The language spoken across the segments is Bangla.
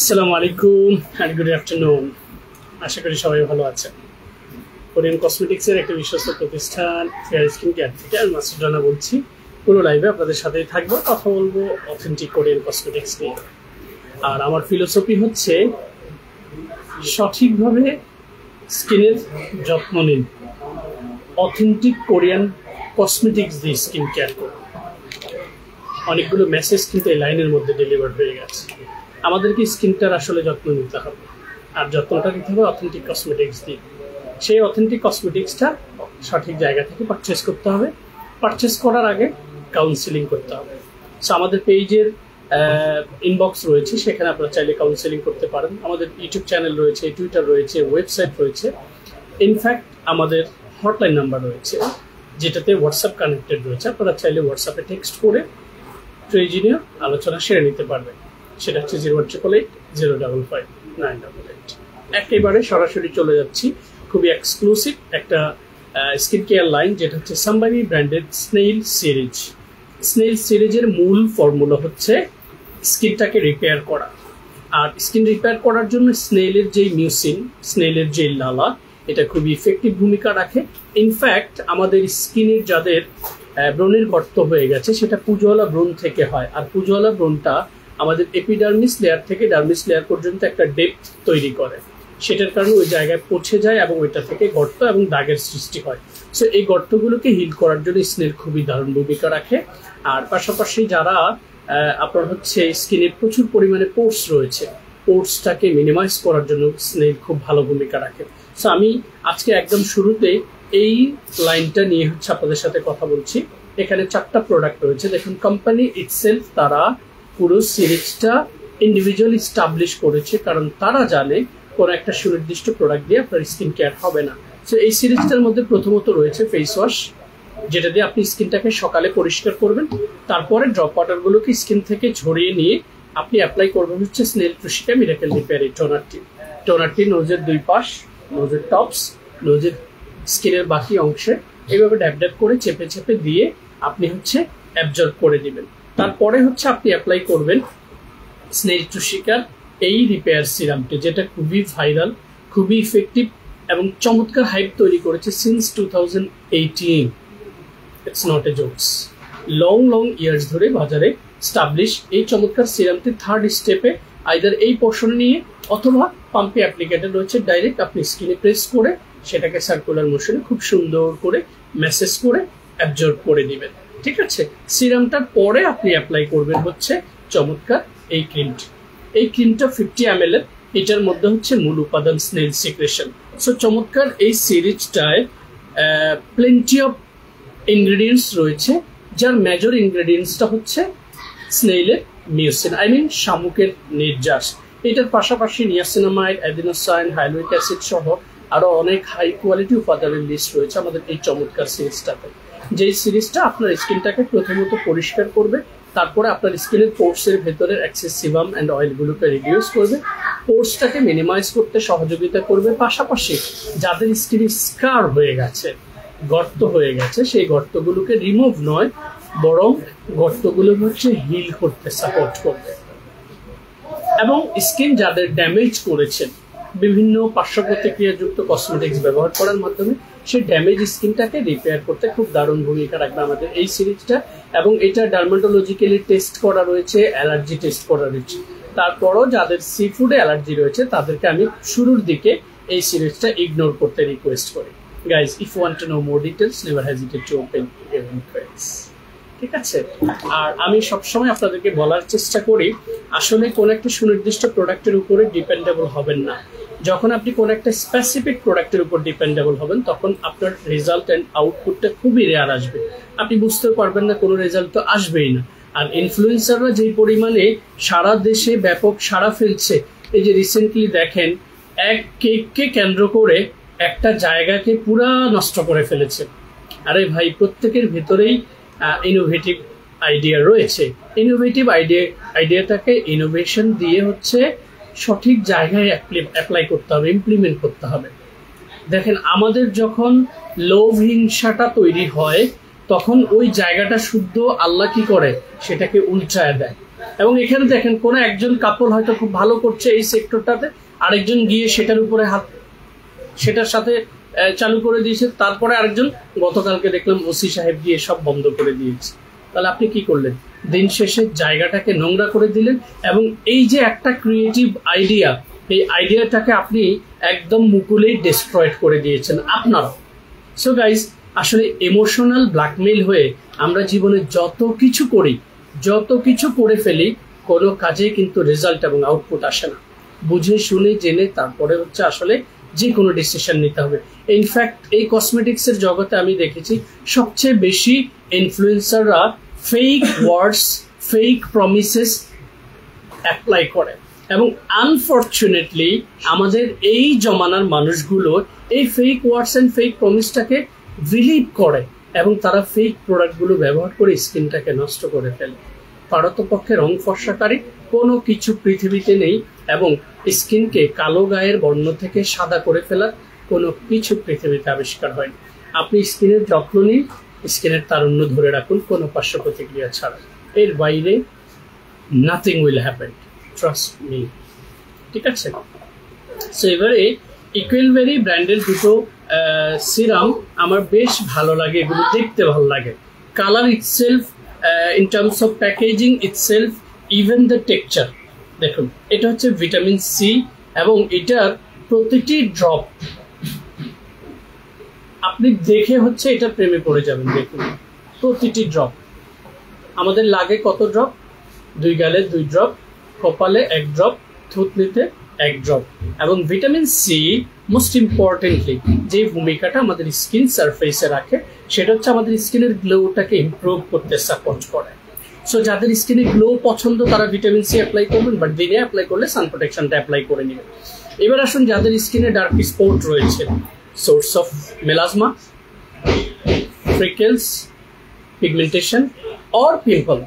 আসসালামু আলাইকুম এন্ড গুড আফটারনুন। আশা করি সবাই ভালো আছেন। কোরিয়ান কসমেটিক্সের একটা বিশ্বস্ত প্রতিষ্ঠান ফেয়ার স্কিন কেয়ার থেকে আমি মাসুদ রানা বলছি। পুরো লাইভে আপনাদের সাথেই থাকবো, কথা বলবো অথেন্টিক কোরিয়ান কসমেটিক্স নিয়ে। আর আমার ফিলোসফি হচ্ছে সঠিকভাবে স্কিনের যত্ন নিন, অথেন্টিক কোরিয়ান কসমেটিক্স দিয়ে স্কিন কেয়ার করুন। অনেকগুলো মেসেজ কিন্তু এই লাইনের মধ্যে ডেলিভার হয়ে গেছে। আমাদেরকে স্কিনটার আসলে যত্ন নিতে হবে, আর যত্নটা নিতে হবে অথেন্টিক কসমেটিক্স দিয়ে। সেই অথেন্টিক কসমেটিক্সটা সঠিক জায়গা থেকে পারচেস করতে হবে। পারচেস করার আগে কাউন্সিলিং করতে হবে। সো আমাদের পেজের ইনবক্স রয়েছে, সেখানে আপনারা চাইলে কাউন্সিলিং করতে পারেন। আমাদের ইউটিউব চ্যানেল রয়েছে, টুইটার রয়েছে, ওয়েবসাইট রয়েছে, ইনফ্যাক্ট আমাদের হটলাইন নাম্বার রয়েছে যেটাতে হোয়াটসঅ্যাপ কানেক্টেড রয়েছে। আপনারা চাইলে হোয়াটসঅ্যাপে টেক্সট করে প্রয়োজনীয় আলোচনা সেরে নিতে পারবেন। সেটা হচ্ছে 08808555988। একেবারে সরাসরি চলে যাচ্ছি খুবই এক্সক্লুসিভ একটা স্কিন কেয়ার লাইন, যেটা হচ্ছে সামবারি ব্র্যান্ডেড স্নেইল সিরিজ। স্নেইল সিরিজের মূল ফর্মুলা হচ্ছে স্কিনটাকে রিপেয়ার করা। আর স্কিন রিপেয়ার করার জন্য স্নেইলের যেই মিউসিন, স্নেইলের যে লালা, এটা খুবই ইফেক্টিভ ভূমিকা রাখে। ইনফ্যাক্ট আমাদের স্কিনের যাদের ব্রণের গর্ত হয়ে গেছে, সেটা পুজোওয়ালা ব্রণ থেকে হয়। আর পুজোওয়ালা ব্রণটা আমাদের এপিডার্মিস লেয়ার থেকে ডার্মিস লেয়ার পর্যন্ত একটা ডেপথ তৈরি করে। সেটার কারণে ওই জায়গায় পৌঁছে যায় এবং ওইটা থেকে গর্ত এবং দাগের সৃষ্টি হয়। সো এই গর্তগুলোকে হিল করার জন্য স্নেল খুবই দারুণ ভূমিকা রাখে। আর পাশাপাশি যারা আপনার হচ্ছে স্কিনে প্রচুর পরিমাণে পোর্স রয়েছে, পোর্সটাকে মিনিমাইজ করার জন্য স্নেল খুব ভালো ভূমিকা রাখে। সো আমি আজকে একদম শুরুতে এই লাইনটা নিয়ে হচ্ছে আপনাদের সাথে কথা বলছি। এখানে 4টা প্রোডাক্ট রয়েছে। দেখুন, কোম্পানি ইটসেলফ তারা পুরো সিরিজটা ইন্ডিভিজুয়ালি স্টাবলিশ করেছে, কারণ তারা জানে কোনো একটা সুনির্দিষ্ট প্রোডাক্ট দিয়ে আপনার স্কিন কেয়ার হবে না। সো এই সিরিজটার মধ্যে প্রথমত রয়েছে ফেস ওয়াশ, যেটা দিয়ে আপনি স্কিনটাকে সকালে পরিষ্কার করবেন। তারপরে ড্রপ ওয়াটারগুলোকে স্কিন থেকে ঝরিয়ে নিয়ে আপনি অ্যাপ্লাই করবেন হচ্ছে স্নেল ট্রুশিকা মিরাকেল রিপেয়ার এই টোনারটি। টোনারটি নোজের দুই পাশ, নোজের টপস, নোজের স্কিনের বাকি অংশে এইভাবে ড্যাব ড্যাব করে চেপে চেপে দিয়ে আপনি হচ্ছে অ্যাবজর্ব করে দিবেন। তারপরে হচ্ছে আপনি অ্যাপ্লাই করবেন স্নেল ট্রুশিকার এই রিপেয়ার সিরামটি, যেটা খুবই ভাইরাল, খুবই ইফেক্টিভ এবং চমৎকার হাইপ তৈরি করেছে since 2018। It's not a jokes. Long years ধরে বাজারে স্টাবলিশ এই চমৎকার সিরামটি থার্ড স্টেপে আইদার এই পোর্শনে নিয়ে অথবা পাম্পে অ্যাপ্লিকেটেড রয়েছে। ডাইরেক্ট আপনি স্কিনে প্রেস করে সেটাকে সার্কুলার মোশনে খুব সুন্দর করে ম্যাসেজ করে অ্যাবজর্ব করে দিবেন। ঠিক আছে, সিরামটার পরে আপনি অ্যাপ্লাই করবেন হচ্ছে চমৎকার এই ক্রিমটি। এই ক্রিমটা 50 ml এর, এটার মধ্যে হচ্ছে মূল উপাদান স্নেল সিক্রেশন। সো চমৎকার এই সিরিজটায় প্লেন্টি অফ ইনগ্রেডিয়েন্টস রয়েছে, যার মেজর ইনগ্রেডিয়েন্টসটা হচ্ছে স্নেইলের মিউসিন, শামুকের নির্যাস। এটার পাশাপাশি নিয়াসিনামাইড, অ্যাডিনোসাইন, হাইলোইক অ্যাসিড সহ আরো অনেক হাই কোয়ালিটি উপাদানের লিস্ট রয়েছে আমাদের এই চমৎকার সিরিজটাতে। যেই সিরিজটা আপনার স্কিনটাকে প্রথমত পরিষ্কার করবে, তারপরে আপনার স্কিনের পোর্সের ভেতরের এক্সেসিভাম অ্যান্ড অয়েলগুলোকে রিডিউস করবে, পোর্সটাকে মিনিমাইজ করতে সহযোগিতা করবে। পাশাপাশি যাদের স্কিনে স্কার হয়ে গেছে, গর্ত হয়ে গেছে, সেই গর্তগুলোকে রিমুভ নয়, বরং গর্তগুলো হচ্ছে হিল করতে সাপোর্ট করবে। এবং স্কিন যাদের ড্যামেজ করেছেন বিভিন্ন পার্শ্ব প্রতিক্রিয়াযুক্ত কসমেটিক্স ব্যবহার করার মাধ্যমে, সেই ড্যামেজ স্কিনটাকে রিপেয়ার করতে খুব দারুণ ভূমিকা রাখবে আমাদের এই সিরিজটা। এবং এটা ডার্মাটোলজিক্যালি টেস্ট করা রয়েছে, অ্যালার্জি টেস্ট করা রয়েছে। তারপরও যাদের সি ফুডে অ্যালার্জি রয়েছে তাদেরকে আমি শুরুর দিকে এই সিরিজটা ইগনোর করতে রিকোয়েস্ট করি। Guys, if you want to know more details, never hesitate to open your inquiries. ঠিক আছে, আর আমি সবসময় আপনাদেরকে বলার চেষ্টা করি, আসলে কোন একটা সুনির্দিষ্ট প্রোডাক্টের উপরে ডিপেন্ডেবল হবেন না। যখন আপনি কোন একটা স্পেসিফিক প্রোডাক্টের উপর ডিপেন্ডেবল হবেন, তখন আপনার রেজাল্ট অ্যান্ড আউটপুটটা খুবই রেয়ার আসবে। আপনি বুঝতে পারবেন না, কোনো রেজাল্ট তো আসবেই না। আর ইনফ্লুয়েন্সাররা যেই পরিমাণে সারা দেশে ব্যাপক সাড়া ফেলছে, এই যে রিসেন্টলি দেখেন এক কেককে কেন্দ্র করে একটা জায়গাকে পুরা নষ্ট করে ফেলেছে। আরে ভাই, প্রত্যেকের ভেতরেই ইনোভেটিভ আইডিয়া রয়েছে। ইনোভেটিভ আইডিয়াটাকে ইনোভেশন দিয়ে হচ্ছে সঠিক জায়গায় অ্যাপ্লাই করতে হবে, ইমপ্লিমেন্ট করতে হবে। দেখেন, আমাদের যখন লোভ হিংসাটা তৈরি হয়, তখন ওই জায়গাটা শুদ্ধ আল্লাহ কি করে, সেটাকে উল্টায় দেয়। এবং এখানে দেখেন কোনো একজন কাপল হয়তো খুব ভালো করছে এই সেক্টরটাতে, আরেকজন গিয়ে সেটার উপরে সেটার সাথে চালু করে দিয়েছে, তারপরে আরেকজন গতকালকে দেখলাম ওসি সাহেব গিয়ে সব বন্ধ করে দিয়েছে। তাহলে আপনি কি করলেন? দিন শেষে জায়গাটাকে নোংরা করে দিলেন, এবং এই যে একটা ক্রিয়েটিভ আইডিয়া, এই আইডিয়াটাকে আপনি একদম মুকুলেই ডিস্ট্রয়েড করে দিয়েছেন আপনারা। সো গাইজ, আসলে ইমোশনাল ব্ল্যাকমেইল হয়ে আমরা জীবনে যত কিছু করি, যত কিছু করে ফেলি, কোনো কাজে কিন্তু রেজাল্ট এবং আউটপুট আসে না। বুঝে শুনে জেনে তারপরে হচ্ছে আসলে যে কোনো ডিসিশন নিতে হবে। ইনফ্যাক্ট এই কসমেটিক্সের জগতে আমি দেখেছি সবচেয়ে বেশি ইনফ্লুয়েন্সাররা fake words, fake promises apply করে, এবং আনফর্চুনেটলি আমাদের এই জমানার মানুষগুলো এই ফেক ওয়ার্ডস অ্যান্ড ফেক প্রমিসটাকে বিলিভ করে, এবং তারা ফেক প্রোডাক্টগুলো ব্যবহার করে স্কিনটাকে নষ্ট করে ফেলে। পারতপক্ষে রং ফর্সাকারী কোনো কিছু পৃথিবীতে নেই, এবং স্কিনকে কালো গায়ের বর্ণ থেকে সাদা করে ফেলার কোনো কিছু পৃথিবীতে আবিষ্কার হয়নি। আপনি স্কিনের যত্ন নিন, স্কিনের তারুণ্য ধরে রাখুন কোনো পার্শ্ব প্রতিক্রিয়া ছাড়া। এর বাইরে nothing will happen, trust me. ঠিক আছে? সো এবারে ইকুয়েলবেরি ব্র্যান্ডের দুটো সিরাম আমার বেশ ভালো লাগে, এগুলো দেখতে ভালো লাগে। Colour itself, in terms of packaging itself, even the texture, দেখুন এটা হচ্ছে ভিটামিন সি, এবং এটার প্রতিটি ড্রপ আপনি দেখে হচ্ছে এটার প্রেমে পড়ে যাবেন। দেখুন প্রতিটি ড্রপ আমাদের লাগে কত ড্রপ? 2 গালে 2 ড্রপ, কপালে 1 ড্রপ, থুতনিতে 1 ড্রপ। এবং ভিটামিন সি মোস্ট ইম্পর্টেন্টলি যে ভূমিকাটা আমাদের স্কিন সারফেসে রাখে, সেটা হচ্ছে আমাদের স্কিনের গ্লোটাকে ইমপ্রুভ করতে সাপোর্ট করে। সো যাদের স্কিনে গ্লো পছন্দ তারা ভিটামিন সি অ্যাপ্লাই করবেন, বাট দিনে অ্যাপ্লাই করলে সান প্রোটেকশনটা অ্যাপ্লাই করে নেবেন। এবার আসুন যাদের স্কিনে ডার্ক স্পট রয়েছে, source of melasma, freckles, pigmentation or pimple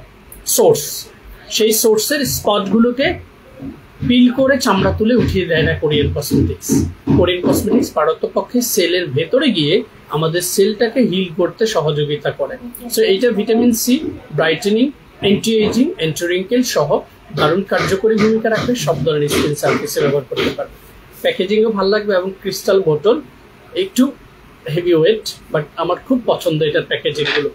source, সেই সোর্সের স্পটগুলোকে পিল করে চামড়া তুলে উঠিয়ে দেয় না কোরিয়ান কসমেটিক্স। কোরিয়ান কসমেটিক্স পারতপক্ষে সেলের ভেতরে গিয়ে আমাদের সেলটাকে হিল করতে সহযোগিতা করে। সো এইটা vitamin C brightening, anti aging, anti wrinkle সহ দারুণ কার্যকরী ভূমিকা রাখবে। সব ধরনের স্কিন সার্ফেসে ব্যবহার করতে পারবে। প্যাকেজিংও ভালো লাগবে, এবং ক্রিস্টাল বোতল, একটু হেভি ওয়েট, বাট আমার খুব পছন্দ এটার প্যাকেজিংগুলো।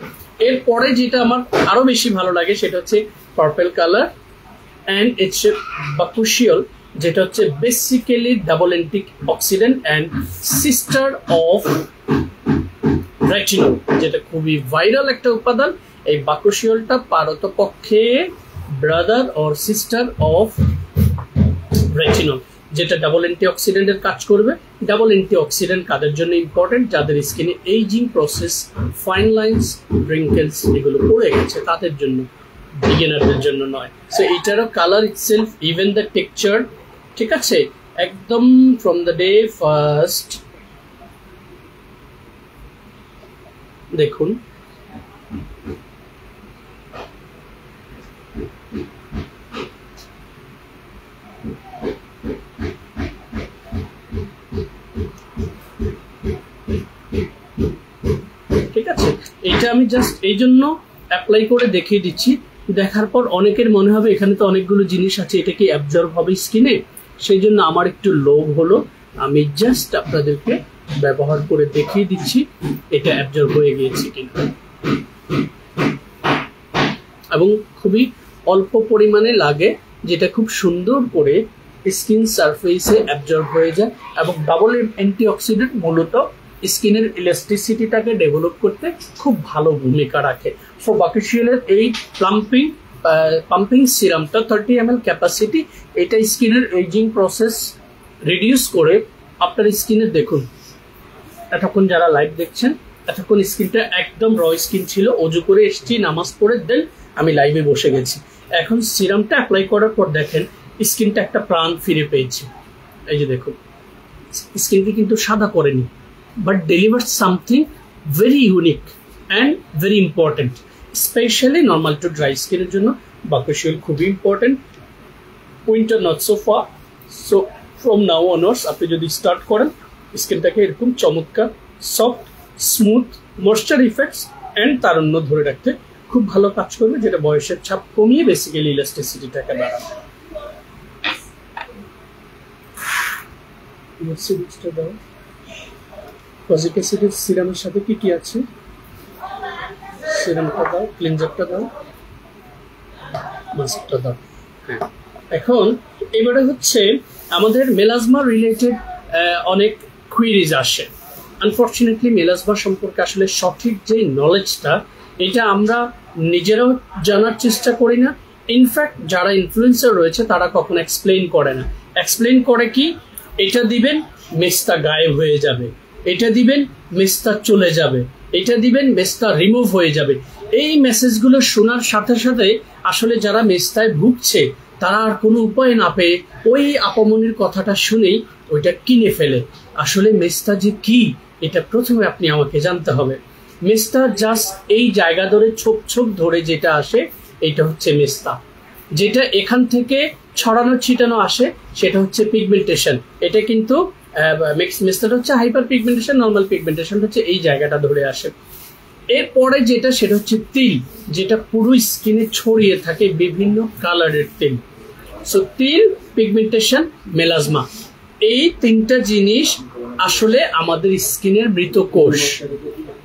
এরপরে যেটা আমার আরও বেশি ভালো লাগে সেটা হচ্ছে purple colour and it's bakuchiol, যেটা হচ্ছে basically double antioxidant and sister of retinol, যেটা খুবই ভাইরাল একটা উপাদান। এই বাকুশিয়ালটা পারতপক্ষে brother or sister of retinol, যেটা ডাবল অ্যান্টি অক্সিডেন্টের কাজ করবে। ডাবল অ্যান্টি অক্সিডেন্ট কাদের জন্য ইম্পর্টেন্ট? যাদের স্কিনে ageing process, fine lines, wrinkles এগুলো পড়ে গেছে তাদের জন্য, বিগিনারদের জন্য নয়। সো এইটারও colour itself, even the texture, ঠিক আছে, একদম ফ্রম দ্য ডে ফার্স্ট দেখুন ঠিক আছে। এটা আমি জাস্ট এই জন্য অ্যাপ্লাই করে দেখিয়ে দিচ্ছি, দেখার পর অনেকের মনে হবে এখানে তো অনেকগুলো জিনিস আছে, এটা কি অ্যাবজর্ব হবে স্কিনে? সেই জন্য আমার একটু লোভ হলো, আমি জাস্ট আপনাদেরকে ব্যবহার করে দেখিয়ে দিচ্ছি এটা অ্যাবজর্ব হয়ে গিয়েছে কিনা। এবং খুবই অল্প পরিমাণে লাগে, যেটা খুব সুন্দর করে স্কিন সারফেসে অ্যাবজর্ব হয়ে যায়। এবং ডাবল অ্যান্টিঅক্সিডেন্ট মূলত স্কিনের ইলাস্টিসিটিটাকে ডেভেলপ করতে খুব ভালো ভূমিকা রাখে। সো বাকুশিয়ালের এই পাম্পিং সিরামটা 30 ml ক্যাপাসিটি, এটা স্কিনের এজিং প্রসেস রিডিউস করে আপনার স্কিনের, দেখুন এতক্ষণ যারা লাইভ দেখছেন এতক্ষণ স্কিনটা একদম র স্কিন ছিল, অজু করে এসছি, নামাজ পড়ে দেন আমি লাইভে বসে গেছি। এখন সিরামটা অ্যাপ্লাই করার পর দেখেন স্কিনটা একটা প্রাণ ফিরে পেয়েছে। এই যে দেখুন স্কিনকে কিন্তু সাদা করেনি, but delivers something very unique and very important, especially normal to dry skin এর জন্য বাকুশিয়াল খুবই important. Winter not so fur, so from now onwards আপনি যদি স্টার্ট করেন স্কিনটাকে এরকম চমৎকার, soft, smooth, moisture effects and তারুণ্য ধরে রাখতে খুব ভালো কাজ করবে, যেটা বয়সের ছাপ কমিয়ে বেসিক্যালি ইলাস্টিসিটিটাকে বাড়াবে। কজিক অ্যাসিডের সিরামের সাথে কি কি আছে? সিরামটা দাও, ক্লিনজারটা দাও, মাস্কটা দাও। হ্যাঁ, এখন এবারে হচ্ছে আমাদের মেলাজমা রিলেটেড অনেক কুইরিজ আসে। আনফর্চুনেটলি মেলাজমা সম্পর্কে আসলে সঠিক যে নলেজটা, এটা আমরা নিজেরাও জানার চেষ্টা করি না। ইনফ্যাক্ট যারা ইনফ্লুয়েন্সার রয়েছে তারা কখনো এক্সপ্লেইন করে না। এক্সপ্লেইন করে কি, এটা দিবেন মেস্তা গায়েব হয়ে যাবে, এটা দিবেন মেস্তা চলে যাবে, এটা দিবেন মেস্তা রিমুভ হয়ে যাবে। এই মেসেজগুলো শোনার সাথে সাথে আসলে যারা মেস্তায় ভুগছে তারা আর কোনো উপায় না পেয়ে ওই আপামনির কথাটা শুনেই ওইটা কিনে ফেলে। আসলে মেস্তা যে কি, এটা প্রথমে আপনি আমাকে জানতে হবে। মেস্তা জাস্ট এই জায়গা ধরে ছোপ ছোপ ধরে যেটা আসে, এটা হচ্ছে মেস্তা। যেটা এখান থেকে ছড়ানো ছিটানো আসে সেটা হচ্ছে পিগমেন্টেশন। এটা কিন্তু মেস্তাটা হচ্ছে হাইপার পিগমেন্টেশন, নর্মাল পিগমেন্টেশন হচ্ছে এই জায়গাটা ধরে আসে। এরপরে যেটা সেটা হচ্ছে তিল, যেটা পুরো স্কিনে ছড়িয়ে থাকে বিভিন্ন কালারের তিল। সো তিল, পিগমেন্টেশন, মেলাজমা, এই তিনটা জিনিস আসলে আমাদের স্কিনের মৃত কোষ,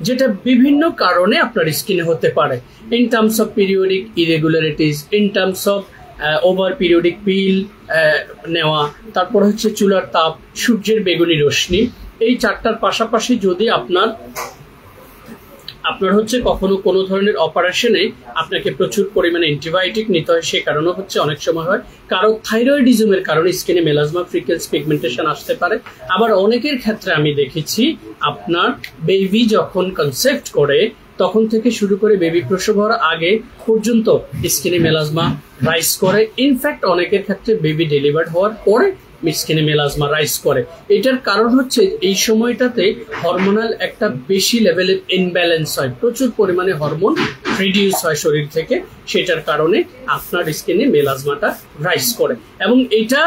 যেটা বিভিন্ন কারণে আপনার স্কিনে হতে পারে। In terms of periodic irregularities, in terms of over periodic pill নেওয়া, তারপর হচ্ছে চুলার তাপ, সূর্যের বেগুনি রশ্মি। এই চারটার পাশাপাশি যদি আপনার হচ্ছে কখনো কোনো ধরনের অপারেশনে আপনাকে প্রচুর পরিমাণে অ্যান্টিবায়োটিক নিতে হয়, সে কারণে হচ্ছে অনেক সময় হয় কারো থাইরয়েডিজমের কারণে স্কিনে মেলাজমা, ফ্রিকেলস, পিগমেন্টেশন আসতে পারে। আবার অনেকের ক্ষেত্রে আমি দেখেছি আপনার বেবি যখন কনসেপ্ট করে তখন থেকে শুরু করে বেবি প্রসব হওয়ার আগে পর্যন্ত স্কিনে মেলাজমা রাইজ করে। ইনফ্যাক্ট অনেকের ক্ষেত্রে বেবি ডেলিভার্ড হওয়ার পরে স্কিনে মেলাজমা রাইজ করে। এটার কারণ হচ্ছে এই সময়টাতে হরমোনাল একটা বেশি লেভেলের ইনব্যালেন্স হয়, প্রচুর পরিমাণে হরমোন রিডিউস হয় শরীর থেকে, সেটার কারণে আপনার স্কিনে মেলাজমাটা রাইজ করে এবং এটা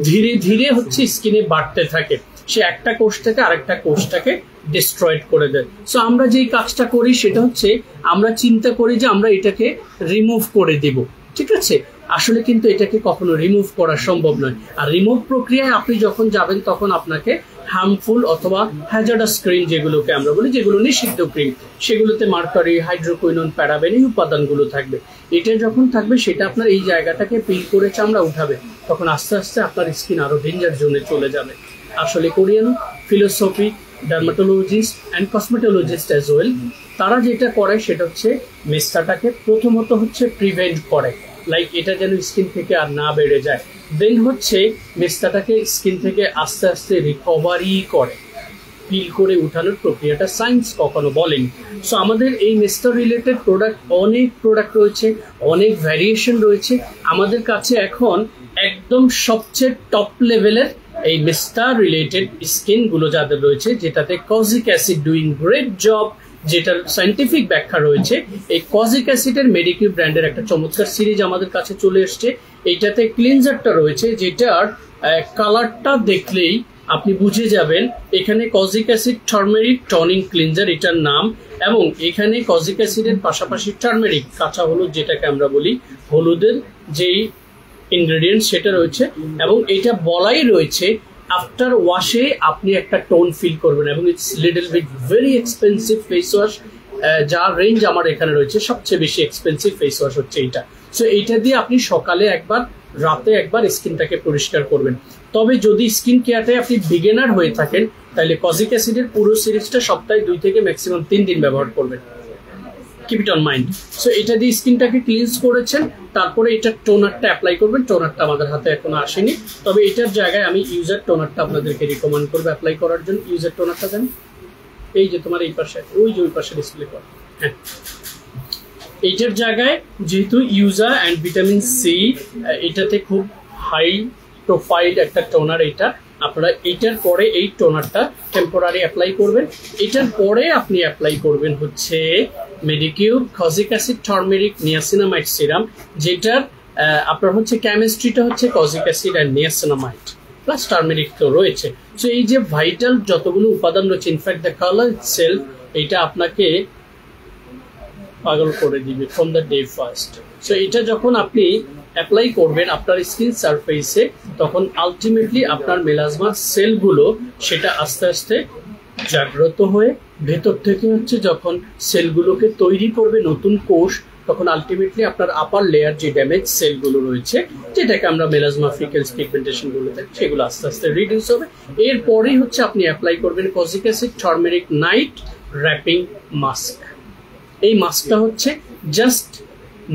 ধীরে ধীরে হচ্ছে স্কিনে বাড়তে থাকে। সে একটা কোষ থেকে আরেকটা কোষটাকে ডিস্ট্রয়েড করে দেয়। সো আমরা যেই কাজটা করি সেটা হচ্ছে আমরা চিন্তা করি যে আমরা এটাকে রিমুভ করে দিব, ঠিক আছে? আসলে কিন্তু এটাকে কখনো রিমুভ করা সম্ভব নয়। আর রিমুভ প্রক্রিয়ায় আপনি যখন যাবেন তখন আপনাকে হার্মফুল অথবা হ্যাজার্ডাস ক্রিম, যেগুলোকে আমরা বলি, যেগুলো নিষিদ্ধ ক্রিম, সেগুলোতে মার্কারি, হাইড্রোকুইনোন, প্যারাবেন এই উপাদানগুলো থাকবে। এটা যখন থাকবে সেটা আপনার এই জায়গাটাকে পিল করে চামড়া উঠাবে, তখন আস্তে আস্তে আপনার স্কিন আরো ডেঞ্জার জোনে চলে যাবে। আসলে Korean philosophy, dermatologist and cosmetologist as well, তারা যেটা করে সেটা হচ্ছে মেস্তাটাকে প্রথমত হচ্ছে প্রিভেন্ট করে, লাইক এটা যেন স্কিন থেকে আর না বেড়ে যায়। দেন হচ্ছে মেস্তাটাকে স্কিন থেকে আস্তে আস্তে রিকভারি করে, পিল করে উঠানোর প্রক্রিয়াটা সায়েন্স কখনো বলেনি। সো আমাদের এই মেস্তা রিলেটেড অনেক প্রোডাক্ট রয়েছে, অনেক ভ্যারিয়েশন রয়েছে। আমাদের কাছে এখন একদম সবচেয়ে টপ লেভেলের এই মেস্তা রিলেটেড স্কিনগুলো যাদের রয়েছে, যেটাতে kojic acid doing great job, যেটার সায়েন্টিফিক ব্যাখ্যা রয়েছে। এই কজিক অ্যাসিডের মেডিকিউ ব্র্যান্ডের একটা চমৎকার সিরিজ আমাদের কাছে চলে এসছে। এইটাতে ক্লিনজারটা রয়েছে, যেটার কালারটা দেখলেই আপনি বুঝে যাবেন এখানে kojic acid turmeric toning cleanser এটার নাম, এবং এখানে কজিক অ্যাসিডের পাশাপাশি টার্মেরিক, কাঁচা হলুদ যেটাকে আমরা বলি, হলুদের যেই ইনগ্রেডিয়েন্ট সেটা রয়েছে, এবং এটা বলাই রয়েছে আফটার ওয়াশে আপনি একটা টোন ফিল করবেন। এবং it's little bit very expensive face wash, যার রেঞ্জ আমার এখানে রয়েছে সবচেয়ে বেশি এক্সপেন্সিভ ফেস ওয়াশ হচ্ছে এইটা। সো এইটা দিয়ে আপনি সকালে একবার, রাতে একবার স্কিনটাকে পরিষ্কার করবেন। তবে যদি স্কিন কেয়ারটায় আপনি বিগিনার হয়ে থাকেন তাহলে কজিক অ্যাসিডের পুরো সিরিজটা সপ্তাহে 2 থেকে ম্যাক্সিমাম 3 দিন ব্যবহার করবেন। Keep it on mind. So এটা দিয়ে স্কিনটাকে ক্লিনজ করেছেন, তারপরে এটা টোনারটা অ্যাপ্লাই করবেন। টোনারটা আমাদের হাতে এখনো আসেনি, তবে এটার জায়গায় আমি ইউজার টোনারটা আপনাদেরকে রিকমেন্ড করবো অ্যাপ্লাই করার জন্য। ইউজার টোনারটা দেন, এই যে তোমার এই পাশে, ওই যে ওই পাশে ডিসপ্লে করা, হ্যাঁ, এইটার জায়গায় যেহেতু ইউজা অ্যান্ড ভিটামিন সি, এটাতে খুব হাই প্রোফাইল একটা টোনার এটা, আপনারা এইটার পরে এই টোনারটা টেম্পোরারি অ্যাপ্লাই করবেন। এটার পরে আপনি অ্যাপ্লাই করবেন হচ্ছে Medicure kojic acid turmeric niacinamide serum, যেটার আপনার হচ্ছে কেমিস্ট্রিটা হচ্ছে kojic acid and niacinamide plus turmeric তো রয়েছে। সো এই যে ভাইটাল যতগুলো উপাদান রয়েছে, ইনফ্যাক্ট দ্য কালার ইটসেলফ, এটা আপনাকে পাগল করে দিবে from the day first. So এটা যখন আপনি অ্যাপ্লাই করবেন আপনার স্কিন সারফেসে, তখন আলটিমেটলি আপনার মেলাজমা সেলগুলো সেটা আস্তে আস্তে জাগ্রত হয়ে ভেতর থেকে হচ্ছে যখন সেলগুলোকে তৈরি করবে নতুন কোষ, তখন আলটিমেটলি আপনার আপার লেয়ার যে ড্যামেজ সেলগুলো রয়েছে, যেটাকে আমরা মেলাজমা ফ্রিকেলস পিগমেন্টেশন বলে থাকি, সেগুলো আস্তে আস্তে রিডিউস হবে। এরপরেই হচ্ছে আপনি অ্যাপ্লাই করবেন kojic acid turmeric night wrapping mask. এই মাস্কটা হচ্ছে জাস্ট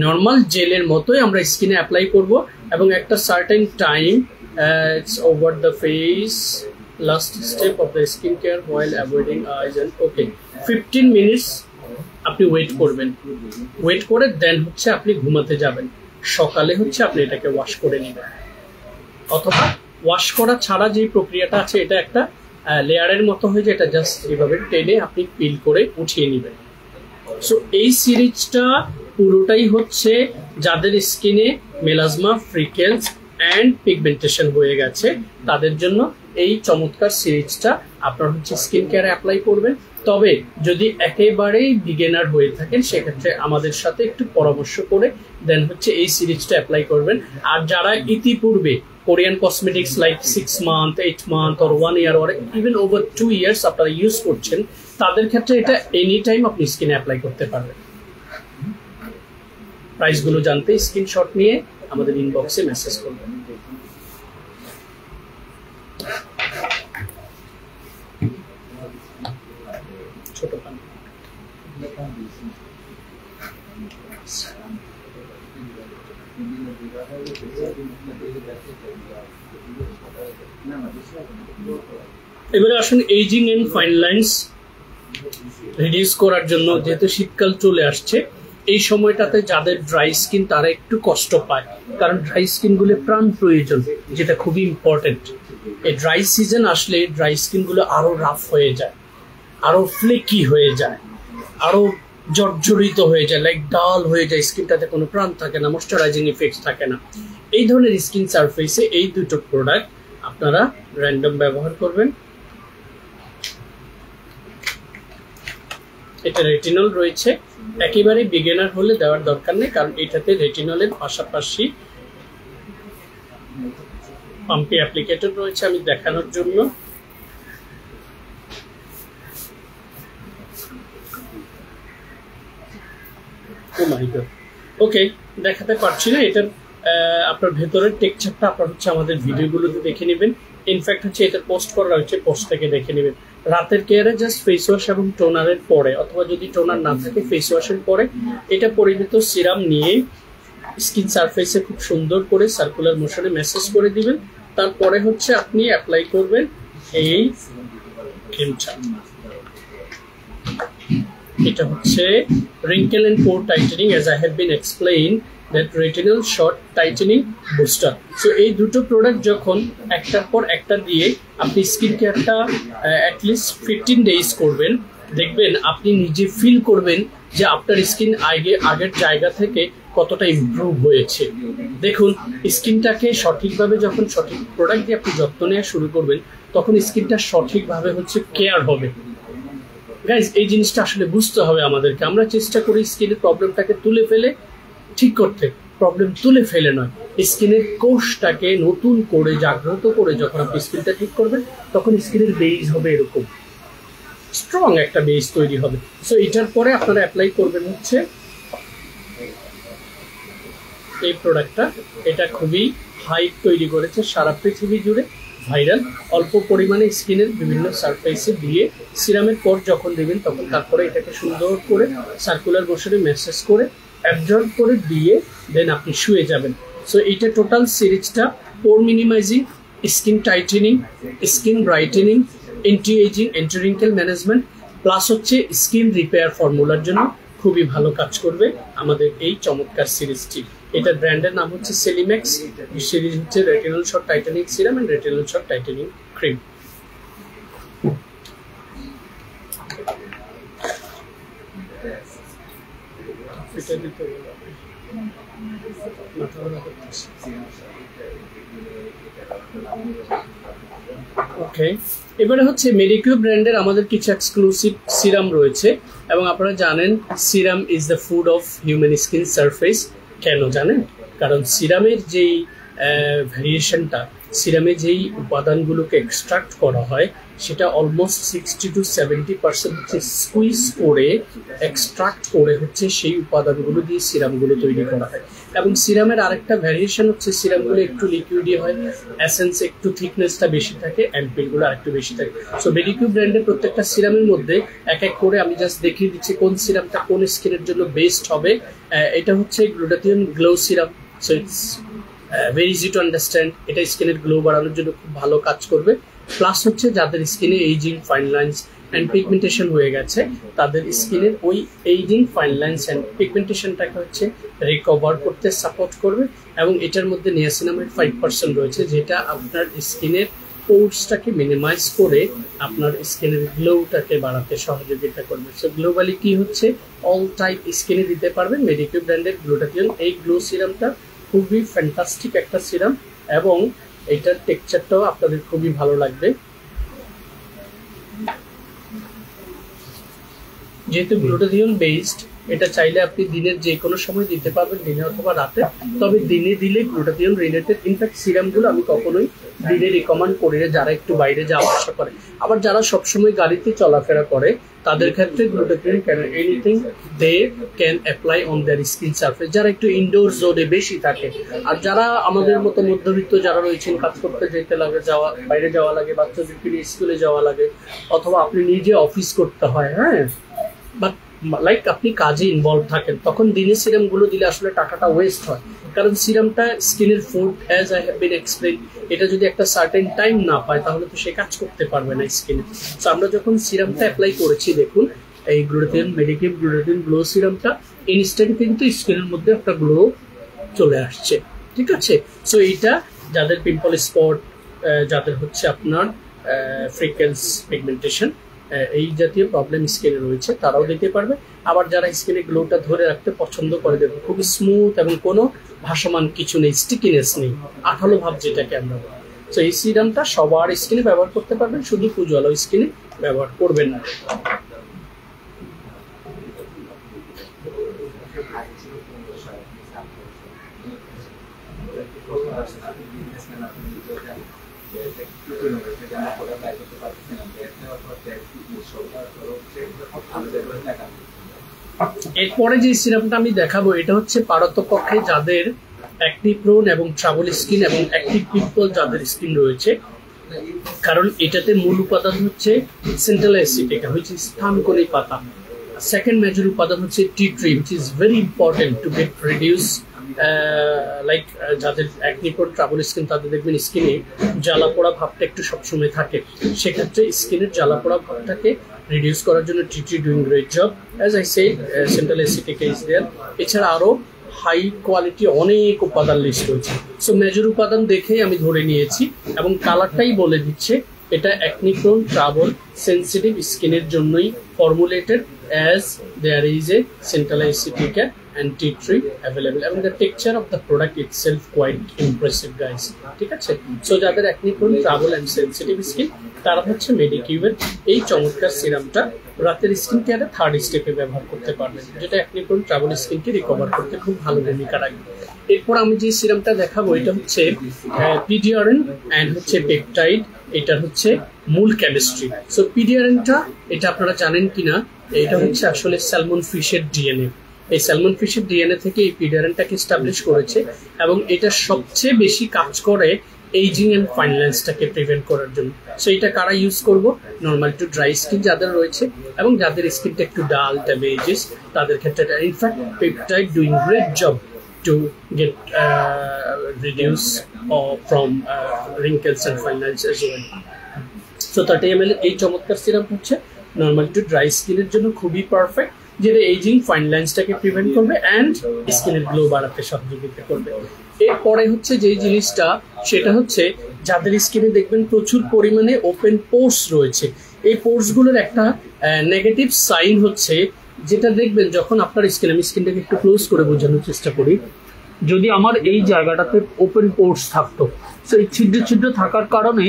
নর্মাল জেলের মতোই আমরা স্কিনে অ্যাপ্লাই করব, এবং একটা certain time it's over the face, last step of the skin care while avoiding eyes and okay 15 minutes আপনি ওয়েট করবেন। ওয়েট করে দেন হচ্ছে আপনি ঘুমাতে যাবেন। সকালে হচ্ছে আপনি এটাকে ওয়াশ করে নেবেন, অথবা ওয়াশ করা ছাড়া যে প্রক্রিয়াটা আছে এটা একটা লেয়ারের মতো হয়ে যায়, এটা জাস্ট এভাবে টেনে আপনি পিল করে উঠিয়ে নেবেন। সো এই সিরিজটা পুরোটাই হচ্ছে যাদের স্কিনে মেলাজমা ফ্রিকেলস অ্যান্ড পিগমেন্টেশন হয়ে গেছে তাদের জন্য এই চমৎকার সিরিজটা আপনার হচ্ছে স্কিন কেয়ারে অ্যাপ্লাই করবেন। তবে যদি একেবারেই বিগিনার হয়ে থাকেন সেক্ষেত্রে আমাদের সাথে একটু পরামর্শ করে দেন হচ্ছে এই সিরিজটা অ্যাপ্লাই করবেন। আর যারা ইতিপূর্বে Korean cosmetics like 6 month 8 month or 1 year or even over 2 years আপনারা ইউজ করছেন, তাদের ক্ষেত্রে এটা এনি টাইম আপনি স্কিনে অ্যাপ্লাই করতে পারবেন। প্রাইসগুলো জানতে স্ক্রিনশট নিয়ে আমাদের ইনবক্সে মেসেজ করবেন। ছোট পান এবারে আসুন aging and fine lines reduce করার জন্য, যেহেতু শীতকাল চলে আসছে এই সময়টাতে যাদের ড্রাই স্কিন তারা একটু কষ্ট পায়, কারণ ড্রাই স্কিনগুলো প্রাণ প্রয়োজন, যেটা খুবই ইম্পর্টেন্ট। এই ড্রাই সিজন আসলে ড্রাই স্কিনগুলো আরো রাফ হয়ে যায়, আরো ফ্লেকি হয়ে যায়, আরো জর্জরিত হয়ে যায়, লাইক ডাল হয়ে যায়, স্কিনটাতে কোনো প্রাণ থাকে না, ময়শ্চারাইজিং ইফেক্ট থাকে না। এই ধরনের স্কিন সারফেসে এই দুটো প্রোডাক্ট আপনারা র্যান্ডম ব্যবহার করবেন। এটা রেটিনল রয়েছে, একেবারে বিগিনার হলে দেওয়ার দরকার নেই, কারণ এটাতে রেটিনলের পাশাপাশি পাম্পি অ্যাপ্লিকেটর রয়েছে আমি দেখানোর জন্য। ওকে, দেখাতে পারছি না, এটার আপনার ভেতরের টেক্সচারটা আপনার হচ্ছে আমাদের ভিডিওগুলোতে দেখে নেবেন। ইনফ্যাক্ট হচ্ছে এটা পোস্ট করা হচ্ছে, পোস্ট থেকে দেখে নেবেন। রাতের কেয়ারে জাস্ট ফেস ওয়াশ এবং টোনারের পরে, অথবা যদি টোনার না থাকে ফেস ওয়াশের পরে এটা পরিমিত সিরাম নিয়ে স্কিন সারফেসে খুব সুন্দর করে সার্কুলার মোশনে ম্যাসেজ করে দিবেন। তারপরে হচ্ছে আপনি অ্যাপ্লাই করবেন এই ক্রিমটা। এটা হচ্ছে wrinkle and pore tightening, as I have been explained that retinol short tightening booster. So এই দুটো প্রোডাক্ট যখন একটার পর একটা দিয়ে আপনি স্কিন কেয়ারটা অ্যাটলিস্ট 15 ডেজ করবেন, দেখবেন আপনি নিজে ফিল করবেন যে আপনার স্কিন আগের জায়গা থেকে কতটা ইমপ্রুভ হয়েছে। দেখুন, স্কিনটাকে সঠিকভাবে যখন সঠিক প্রোডাক্ট দিয়ে আপনি যত্ন নেওয়া শুরু করবেন, তখন স্কিনটা সঠিকভাবে হচ্ছে কেয়ার হবে। গাইজ, এই জিনিসটা আসলে বুঝতে হবে আমাদেরকে। আমরা চেষ্টা করি স্কিনের প্রবলেমটাকে তুলে ফেলে ঠিক করতে, প্রবলেম তুলে ফেলে নয়। স্কিনের কোষটাকে নতুন করে জাগ্রত করে যখন আপনি স্কিনটা ঠিক করবেন, তখন স্কিনের বেজ হবে এরকম স্ট্রং একটা বেজ তৈরি হবে। সো এটার পরে আপনারা অ্যাপ্লাই করবেন হচ্ছে এই প্রোডাক্টটা। এটা খুবই হাইপ তৈরি করেছে সারা পৃথিবী জুড়ে, ভাইরাল। অল্প পরিমাণে স্কিনের বিভিন্ন সারফেসে দিয়ে সিরামের পর যখন দেবেন, তখন তারপরে এটাকে সুন্দর করে সার্কুলার মোশনে ম্যাসেজ করে অ্যাবজর্ব করে দিয়ে দেন আপনি শুয়ে যাবেন। সো এইটা টোটাল সিরিজটা pore minimizing, skin tightening, skin brightening, anti aging, anti wrinkle management, plus হচ্ছে স্কিন রিপেয়ার ফর্মুলার জন্য খুবই ভালো কাজ করবে আমাদের এই চমৎকার সিরিজটি। এটার ব্র্যান্ডের নাম হচ্ছে সেলিম্যাক্স। সিরিজ হচ্ছে retinol short tightening serum and retinol short tightening cream. মাথা ওকে, এবারে হচ্ছে মেডিকিউর ব্র্যান্ডের আমাদের কিছু এক্সক্লুসিভ সিরাম রয়েছে, এবং আপনারা জানেন serum is the food of human skin surface. কেন জানেন? কারণ সিরামের যেই ভ্যারিয়েশনটা, সিরামে যেই উপাদানগুলোকে এক্সট্রাক্ট করা হয় সেটা অলমোস্ট 60 to 70% হচ্ছে স্কুইজ করে এক্সট্রাক্ট করে হচ্ছে সেই উপাদানগুলো দিয়ে সিরামগুলো তৈরি করা হয়। এবং সিরামের আরেকটা ভ্যারিয়েশন হচ্ছে সিরামগুলো একটু লিকুইডি হয়, এসেন্স একটু থিকনেসটা বেশি থাকে, অ্যাম্পিলগুলো আরেকটু বেশি থাকে। সো মেডিকিউর ব্র্যান্ডের প্রত্যেকটা সিরামের মধ্যে এক এক করে আমি জাস্ট দেখিয়ে দিচ্ছি কোন সিরামটা কোন স্কিনের জন্য বেস্ট হবে। এটা হচ্ছে glutathione glow serum. So it's very easy to understand. এটা স্কিনের গ্লো বাড়ানোর জন্য খুব ভালো কাজ করবে। প্লাস হচ্ছে যাদের স্কিনে aging, fine lines and pigmentation হয়ে গেছে, তাদের স্কিনের ওই এইজিং, ফাইন লাইন্স অ্যান্ড পিগমেন্টেশনটাকে হচ্ছে রিকভার করতে সাপোর্ট করবে। এবং এটার মধ্যে নিয়াসিনামাইড 5% রয়েছে, যেটা আপনার স্কিনের পোর্সটাকে মিনিমাইজ করে আপনার স্কিনের গ্লোটাকে বাড়াতে সহযোগিতা করবে। সো গ্লোবালি কি হচ্ছে, অল টাইপ স্কিনে দিতে পারবেন মেডিকিউর ব্র্যান্ডের গ্লুটাথিয়ন এই গ্লো সিরামটা। খুবই ফ্যান্টাস্টিক একটা সিরাম, এবং এইটার টেক্সচারটাও আপনাদের খুবই ভালো লাগবে। যেহেতু গ্লুটাথিয়ন বেসড, এটা চাইলে আপনি দিনের যে কোনো সময় দিতে পারবেন, দিনে অথবা রাতে। তবে দিনে দিলে গ্লুটাথিয়ন রিলেটেড ইনফ্যাক্ট সিরামগুলো আমি কখনোই দিনে রিকমেন্ড করি না, যারা একটু বাইরে যাওয়া আসা করে। আবার যারা সবসময় গাড়িতে চলাফেরা করে তাদের ক্ষেত্রে glutathione can anything they can apply on their skin surface, যারা একটু ইনডোর জোনে বেশি থাকে। আর যারা আমাদের মতো মধ্যবিত্ত যারা রয়েছেন, কাজ করতে যেতে লাগে, বাইরে যাওয়া লাগে, বাচ্চাদেরকে নিয়ে স্কুলে যাওয়া লাগে, অথবা আপনি নিজে অফিস করতে হয়, হ্যাঁ, বাট লাইক আপনি কাজে ইনভলভ থাকেন, তখন দিনের সিরামগুলো দিলে আসলে টাকাটা ওয়েস্ট হয়। কারণ সিরামটা স্কিনের food, as I have been explain. এটা যদি একটা সার্টেন টাইম না পায় তাহলে তো সে কাজ করতে পারবে না স্কিনে। তো আমরা যখন সিরামটা অ্যাপ্লাই করেছি, দেখুন এই glutathione Medicure glutathione glow সিরামটা instant কিন্তু স্কিনের মধ্যে একটা গ্লো চলে আসছে, ঠিক আছে। সো এইটা যাদের পিম্পল স্পট, যাদের হচ্ছে আপনার ফ্রিকেলস, পিগমেন্টেশন, এই জাতীয় প্রবলেম স্কিনে রয়েছে, তারাও দিতে পারবে। আবার যারা স্কিনে গ্লোটা ধরে রাখতে পছন্দ করে, দেখুন খুবই স্মুথ এবং কোনো ভাসমান কিছু নেই, স্টিকিনেস নেই, আঠালো ভাব যেটাকে আমরা বলি। তো এই সিরামটা সবার স্কিনে ব্যবহার করতে পারবেন, শুধু উজ্জ্বলা স্কিনে ব্যবহার করবেন না। এরপরে যে সিরামটা আমি দেখাবো এটা হচ্ছে পারতপক্ষে যাদের অ্যাকনি প্রোন এবং ট্রাবল স্কিন এবং অ্যাক্টিভ পিম্পল যাদের স্কিন রয়েছে, কারণ এটাতে মূল উপাদান হচ্ছে সেন্ট্রাল অ্যাসিটিকা, হচ্ছে স্থানকণি পাতা। সেকেন্ড মেজর উপাদান হচ্ছে tea tree, which is very important to get reduce like যাদের অ্যাকনি প্রোন ট্রাবল স্কিন, তাদের দেখবেন স্কিনে জ্বালা পোড়া ভাবটা একটু সবসময় থাকে। সেক্ষেত্রে স্কিনের জ্বালা পোড়া ভাবটাকে রিডিউস করার জন্য tea tree doing great job. As I say centella asiatica is there. এছাড়া আরও হাই কোয়ালিটি অনেক উপাদান লিস্ট রয়েছে। সো মেজর উপাদান দেখেই আমি ধরে নিয়েছি এবং কালারটাই বলে দিচ্ছে এটা অ্যাকনি প্রোন ট্রাবল সেন্সিটিভ স্কিনের জন্যই formulated, as there is a centella asiatica and tea tree available, and the texture of the product itself quite impressive guys, ঠিক আছে। সো যাদের acne prone trouble and sensitive skin, তারা হচ্ছে মেডিকিউরের এই চমৎকার সিরামটা রাতের স্কিন কেয়ারে থার্ড স্টেপে ব্যবহার করতে পারবেন, যেটা অ্যাকনি প্রোন ট্রাবল স্কিনকে রিকভার করতে খুব ভালো ভূমিকা রাখবে। এরপর আমি যে সিরামটা দেখাবো এটা হচ্ছে পিডিআরএন অ্যান্ড হচ্ছে পেপটাইড, এটা হচ্ছে মূল কেমিস্ট্রি। সো পিডিআরএনটা এটা আপনারা জানেন কিনা, এটা হচ্ছে আসলে স্যালমন ফিশের ডিএনএ। এই স্যালমন ফিশের ডিএনএ থেকে এই পিডিআরএনটাকে এস্টাবলিশ করেছে, এবং এটা সবচেয়ে বেশি কাজ করে এইজিং এন্ড ফাইন লাইন্সটাকে প্রিভেন্ট করার জন্য। সো এটা কারা ইউজ করবো? নর্মাল টু ড্রাই স্কিন যাদের রয়েছে এবং যাদের স্কিনটা একটু ডাল ড্যামেজেস, তাদের ক্ষেত্রে in fact peptide doing great job to get reduce from wrinkles and fine lines as well. So 30 ml এই চমৎকার সিরাম হচ্ছে নর্মাল টু ড্রাই স্কিনের জন্য খুবই পারফেক্ট, যেটা এইজিং ফাইন লাইন্সটাকে প্রিভেন্ট করবে অ্যান্ড স্কিনের গ্লো বাড়াতে সহযোগিতা করবে। এরপরে হচ্ছে যেই জিনিসটা, সেটা হচ্ছে যাদের স্কিনে দেখবেন প্রচুর পরিমাণে ওপেন পোর্স রয়েছে। এই পোর্সগুলোর একটা নেগেটিভ সাইন হচ্ছে, যেটা দেখবেন যখন আপনার স্কিন, আমি স্কিনটাকে একটু ক্লোজ করে বোঝানোর চেষ্টা করি, যদি আমার এই জায়গাটাতে ওপেন পোর্স থাকতো, সো এই ছিদ্র ছিদ্র থাকার কারণে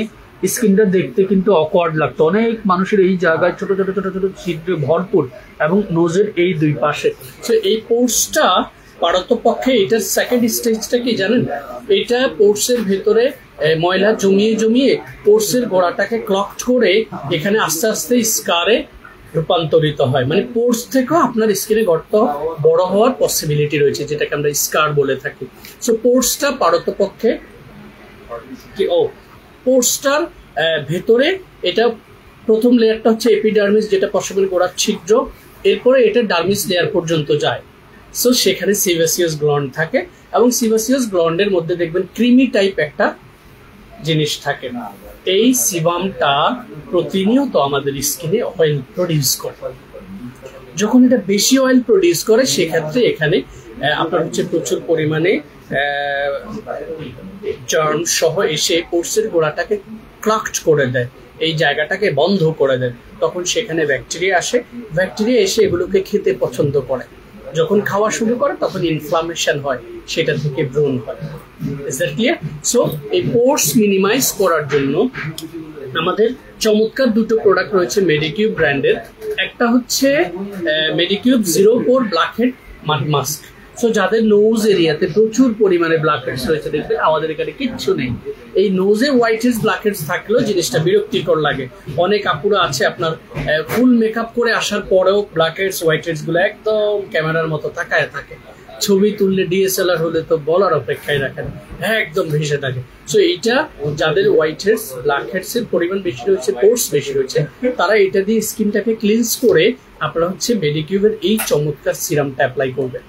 স্কিনটা দেখতে কিন্তু অকওয়ার্ড লাগতো, অনেক মানুষের এই জায়গায় ছোট ছোট ছোট ছোট ছিদ্রে ভরপুর এবং নোজের এই দুই পাশে। তো এই পোর্সটা পারতপক্ষে এটার সেকেন্ড স্টেজটা কি জানেন, এটা পোর্সের ভেতরে ময়লা জমিয়ে জমিয়ে পোর্সের গোড়াটাকে ক্লকড করে এখানে আস্তে আস্তে স্কারে রূপান্তরিত হয়, মানে পোর্স থেকেও আপনার স্কিনে গর্ত বড় হওয়ার পসিবিলিটি রয়েছে, যেটাকে আমরা স্কার বলে থাকি। সো পোর্সটা পারতপক্ষে পোর্সটার ভেতরে এটা প্রথম লেয়ারটা হচ্ছে এপিডার্মিস, যেটা পসিবল গোড়ার ছিদ্র, এরপরে এটা ডার্মিস লেয়ার পর্যন্ত যায়। সো সেখানে সিবাসিয়াস গ্ল্যান্ড থাকে এবং সিবাসিয়াস গ্ল্যান্ডের মধ্যে দেখবেন ক্রিমি টাইপ একটা জিনিস থাকে। এই সিবামটা প্রতিনিয়ত আমাদের স্কিনে অয়েল প্রডিউস করে। যখন এটা বেশি অয়েল প্রডিউস করে সেক্ষেত্রে এখানে আপনার হচ্ছে প্রচুর পরিমাণে জার্ম সহ এসে পোর্সের গোড়াটাকে ক্লকড করে দেয়, এই জায়গাটাকে বন্ধ করে দেয়। তখন সেখানে ব্যাকটেরিয়া আসে, ব্যাকটেরিয়া এসে এগুলোকে খেতে পছন্দ করে, যখন খাওয়া শুরু করে তখন ইনফ্লামেশন হয়, সেটা থেকে ব্রণ হয়। Is that clear? সো এই পোর্স মিনিমাইজ করার জন্য আমাদের চমৎকার দুটো প্রোডাক্ট রয়েছে মেডিকিউব ব্র্যান্ডের। একটা হচ্ছে মেডিকিউব 0 পোর ব্ল্যাকহেড মাড মাস্ক। সো যাদের নোজ এরিয়াতে প্রচুর পরিমাণে ব্ল্যাকহেডস রয়েছে, দেখবেন আমাদের এখানে কিচ্ছু নেই, এই নোজে হোয়াইট হেডস ব্ল্যাকহেডস থাকলেও জিনিসটা বিরক্তিকর লাগে। অনেক আপুরা আছে আপনার ফুল মেকআপ করে আসার পরেও ব্ল্যাকহেডস হোয়াইট হেডস গুলো একদম ক্যামেরার মতো তাকায় থাকে, ছবি তুললে ডিএসএলআর হলে তো বলার অপেক্ষায় রাখেন, একদম ভেসে থাকে। সো এইটা যাদের হোয়াইট হেডস ব্ল্যাক হেডস এর পরিমাণ বেশি রয়েছে, পোর্স বেশি রয়েছে, তারা এটা দিয়ে স্কিনটাকে ক্লিনস করে আপনারা হচ্ছে মেডিকিউবের এই চমৎকার সিরামটা অ্যাপ্লাই করবেন।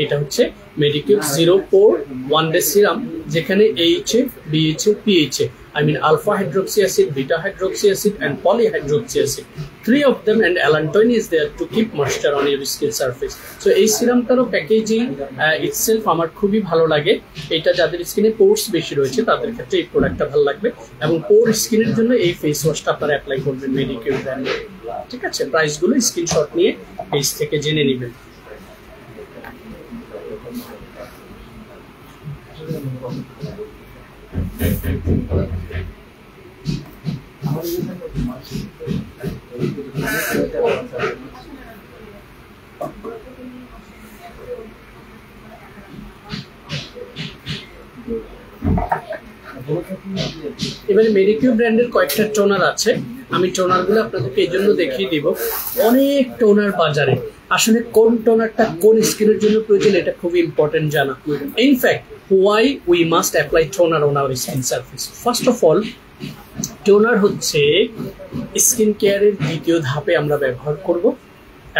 এটা হচ্ছে মেডিকিউব 0 পোর 1 ডে সিরাম, যেখানে HA, BHA, PHA, I mean alpha hydroxy acid, beta hydroxy acid and polyhydroxy acid. 3 of them and allantoin is there to keep moisture on your skin surface. So এই সিরামটারও প্যাকেজিং ইটসেলফ আমার খুবই ভালো লাগে। এটা যাদের স্কিনে পোর্স বেশি রয়েছে তাদের ক্ষেত্রে এই প্রোডাক্টটা ভালো লাগবে, এবং পোর স্কিনের জন্য এই ফেস ওয়াশটা আপনারা অ্যাপ্লাই করবেন মেডিকিউব ব্র্যান্ডে। ঠিক আছে, প্রাইসগুলো স্ক্রিনশট নিয়ে পেজ থেকে জেনে নেবেন। এবারে মেডিকিউব ব্র্যান্ডের কয়েকটা টোনার আছে, আমি টোনারগুলো আপনাদেরকে এই জন্য দেখিয়ে দিব। অনেক টোনার বাজারে, আসলে কোন টোনারটা কোন স্কিনের জন্য প্রয়োজন এটা খুবই ইম্পর্টেন্ট জানা। In fact why we must apply toner on our skin surface. First of all, toner হচ্ছে স্কিন কেয়ারের দ্বিতীয় ধাপে আমরা ব্যবহার করব,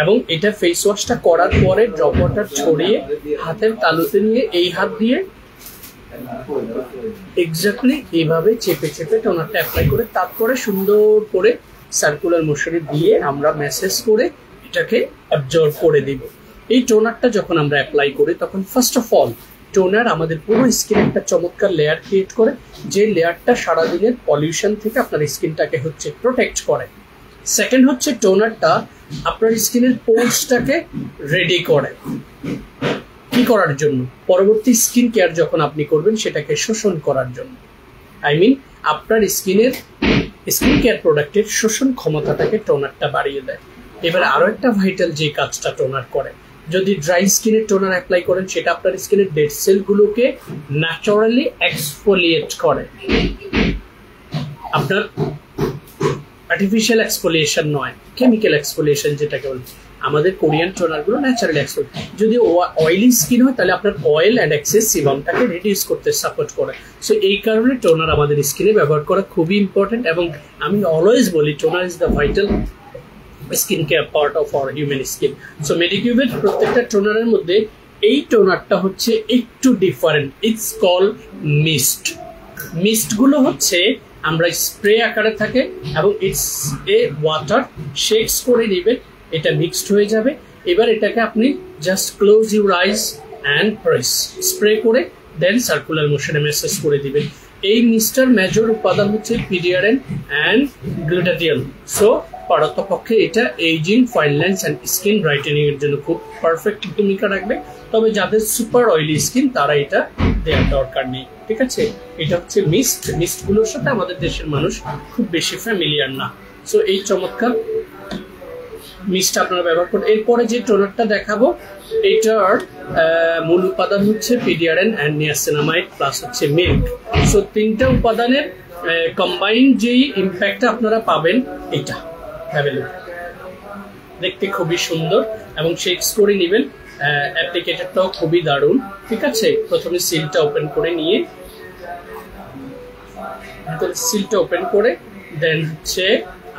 এবং এটা ফেস ওয়াশটা করার পরে ড্রপ ওয়াটার ছড়িয়ে হাতের তালুতে নিয়ে এই হাত দিয়ে এক্স্যাক্টলি এইভাবে চেপে চেপে টোনারটা অ্যাপ্লাই করে তারপরে সুন্দর করে সার্কুলার মোশনে দিয়ে আমরা ম্যাসেজ করে এটাকে অ্যাবজর্ব করে দিব। এই টোনারটা যখন আমরা অ্যাপ্লাই করি তখন ফার্স্ট অফ অল টোনার আমাদের পুরো স্কিনে একটা চমৎকার লেয়ার ক্রিয়েট করে, যে লেয়ারটা সারাদিনের পলিউশন থেকে আপনার স্কিনটাকে হচ্ছে প্রোটেক্ট করে। সেকেন্ড হচ্ছে টোনারটা আপনার স্কিনের পোর্সটাকে রেডি করে। কি করার জন্য? পরবর্তী স্কিন কেয়ার যখন আপনি করবেন সেটাকে শোষণ করার জন্য। আই মিন আপনার স্কিনের স্কিন কেয়ার প্রোডাক্টের শোষণ ক্ষমতাটাকে টোনারটা বাড়িয়ে দেয়। এবার আরো একটা ভাইটাল যে কাজটা টোনার করে, যদি ড্রাই স্কিনের টোনার অ্যাপ্লাই করেন সেটা আপনার স্কিনের ডেড সেলগুলোকে ন্যাচারালি এক্সফোলিয়েট করে। আপনার আর্টিফিশিয়াল এক্সফোলিয়েশন নয়, কেমিক্যাল এক্সফোলিয়েশন যেটাকে বলে। আমাদের কোরিয়ান টোনারগুলো ন্যাচারালি এক্সফোলিয়েট। যদি অয়েলি স্কিন হয় তাহলে আপনার অয়েল অ্যান্ড এক্সেস সিবামটাকে রিডিউস করতে সাপোর্ট করে। সো এই কারণে টোনার আমাদের স্কিনে ব্যবহার করা খুবই ইম্পর্টেন্ট, এবং আমি অলওয়েজ বলি toner is the vital skin care part of our human skin. So মেডিকিউবের প্রত্যেকটা টোনারের মধ্যে এই টোনারটা হচ্ছে একটু ডিফারেন্ট, ইটস কল মিস্ট। মিস্টগুলো হচ্ছে আমরা স্প্রে আকারে থাকে এবং ইটস এ ওয়াটার শেকস করে নেবেন, এটা মিক্সড হয়ে যাবে। এবার এটাকে আপনি just close your eyes and press, spray করে দেন সার্কুলার মোশনে ম্যাসেজ করে দিবেন। এই মিস্টার মেজর উপাদান হচ্ছে পিডিয়ারেন অ্যান্ড গ্লুটাথিয়ন। সো পারতপক্ষে এটা aging, fine lines and skin brightening এর জন্য খুব পারফেক্ট ভূমিকা রাখবে। তবে যাদের সুপার অয়েলি স্কিন তারা এটা দেওয়ার দরকার নেই, ঠিক আছে। এটা হচ্ছে মিস্টগুলোর সাথে আমাদের দেশের মানুষ খুব বেশি ফ্যামিলিয়ার না। সো এই চমৎকার মিস্ট আপনারা ব্যবহার করুন। এরপরে যে টোনারটা দেখাবো এটার মূল উপাদান হচ্ছে পিডিয়ারেন অ্যান্ড নিয়াসিনামাইড প্লাস হচ্ছে মিল্ক। সো তিনটা উপাদানের কম্বাইন যেই ইম্প্যাক্টটা আপনারা পাবেন এটা অ্যাভেলেবল। দেখতে খুবই সুন্দর এবং শেক্স করে নেবেন। অ্যাপ্লিকেটরটাও খুবই দারুণ, ঠিক আছে। প্রথমে সিলটা ওপেন করে নিয়ে সিলটা ওপেন করে দেন হচ্ছে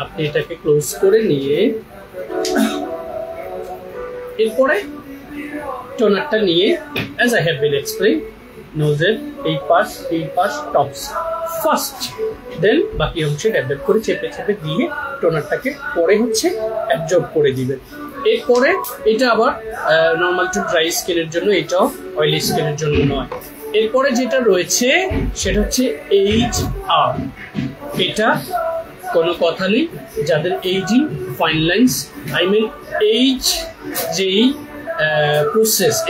আপনি এটাকে ক্লোজ করে নিয়ে এরপরে টোনারটা নিয়ে as I have been explained নোজের এই পাশ টপস ফার্স্ট, দেন বাকি অংশে ড্যাব করে চেপে চেপে দিয়ে টোনারটাকে পরে হচ্ছে অ্যাবজর্ব করে দিবেন। এরপরে এটা আবার নর্মাল টু ড্রাই স্কিনের জন্য, এটাও অয়েলি স্কিনের জন্য নয়। এরপরে যেটা রয়েছে সেটা হচ্ছে HR। এটা কোনো কথা নেই, যাদের এইজিং, ফাইন লাইন্স, এইজ যেই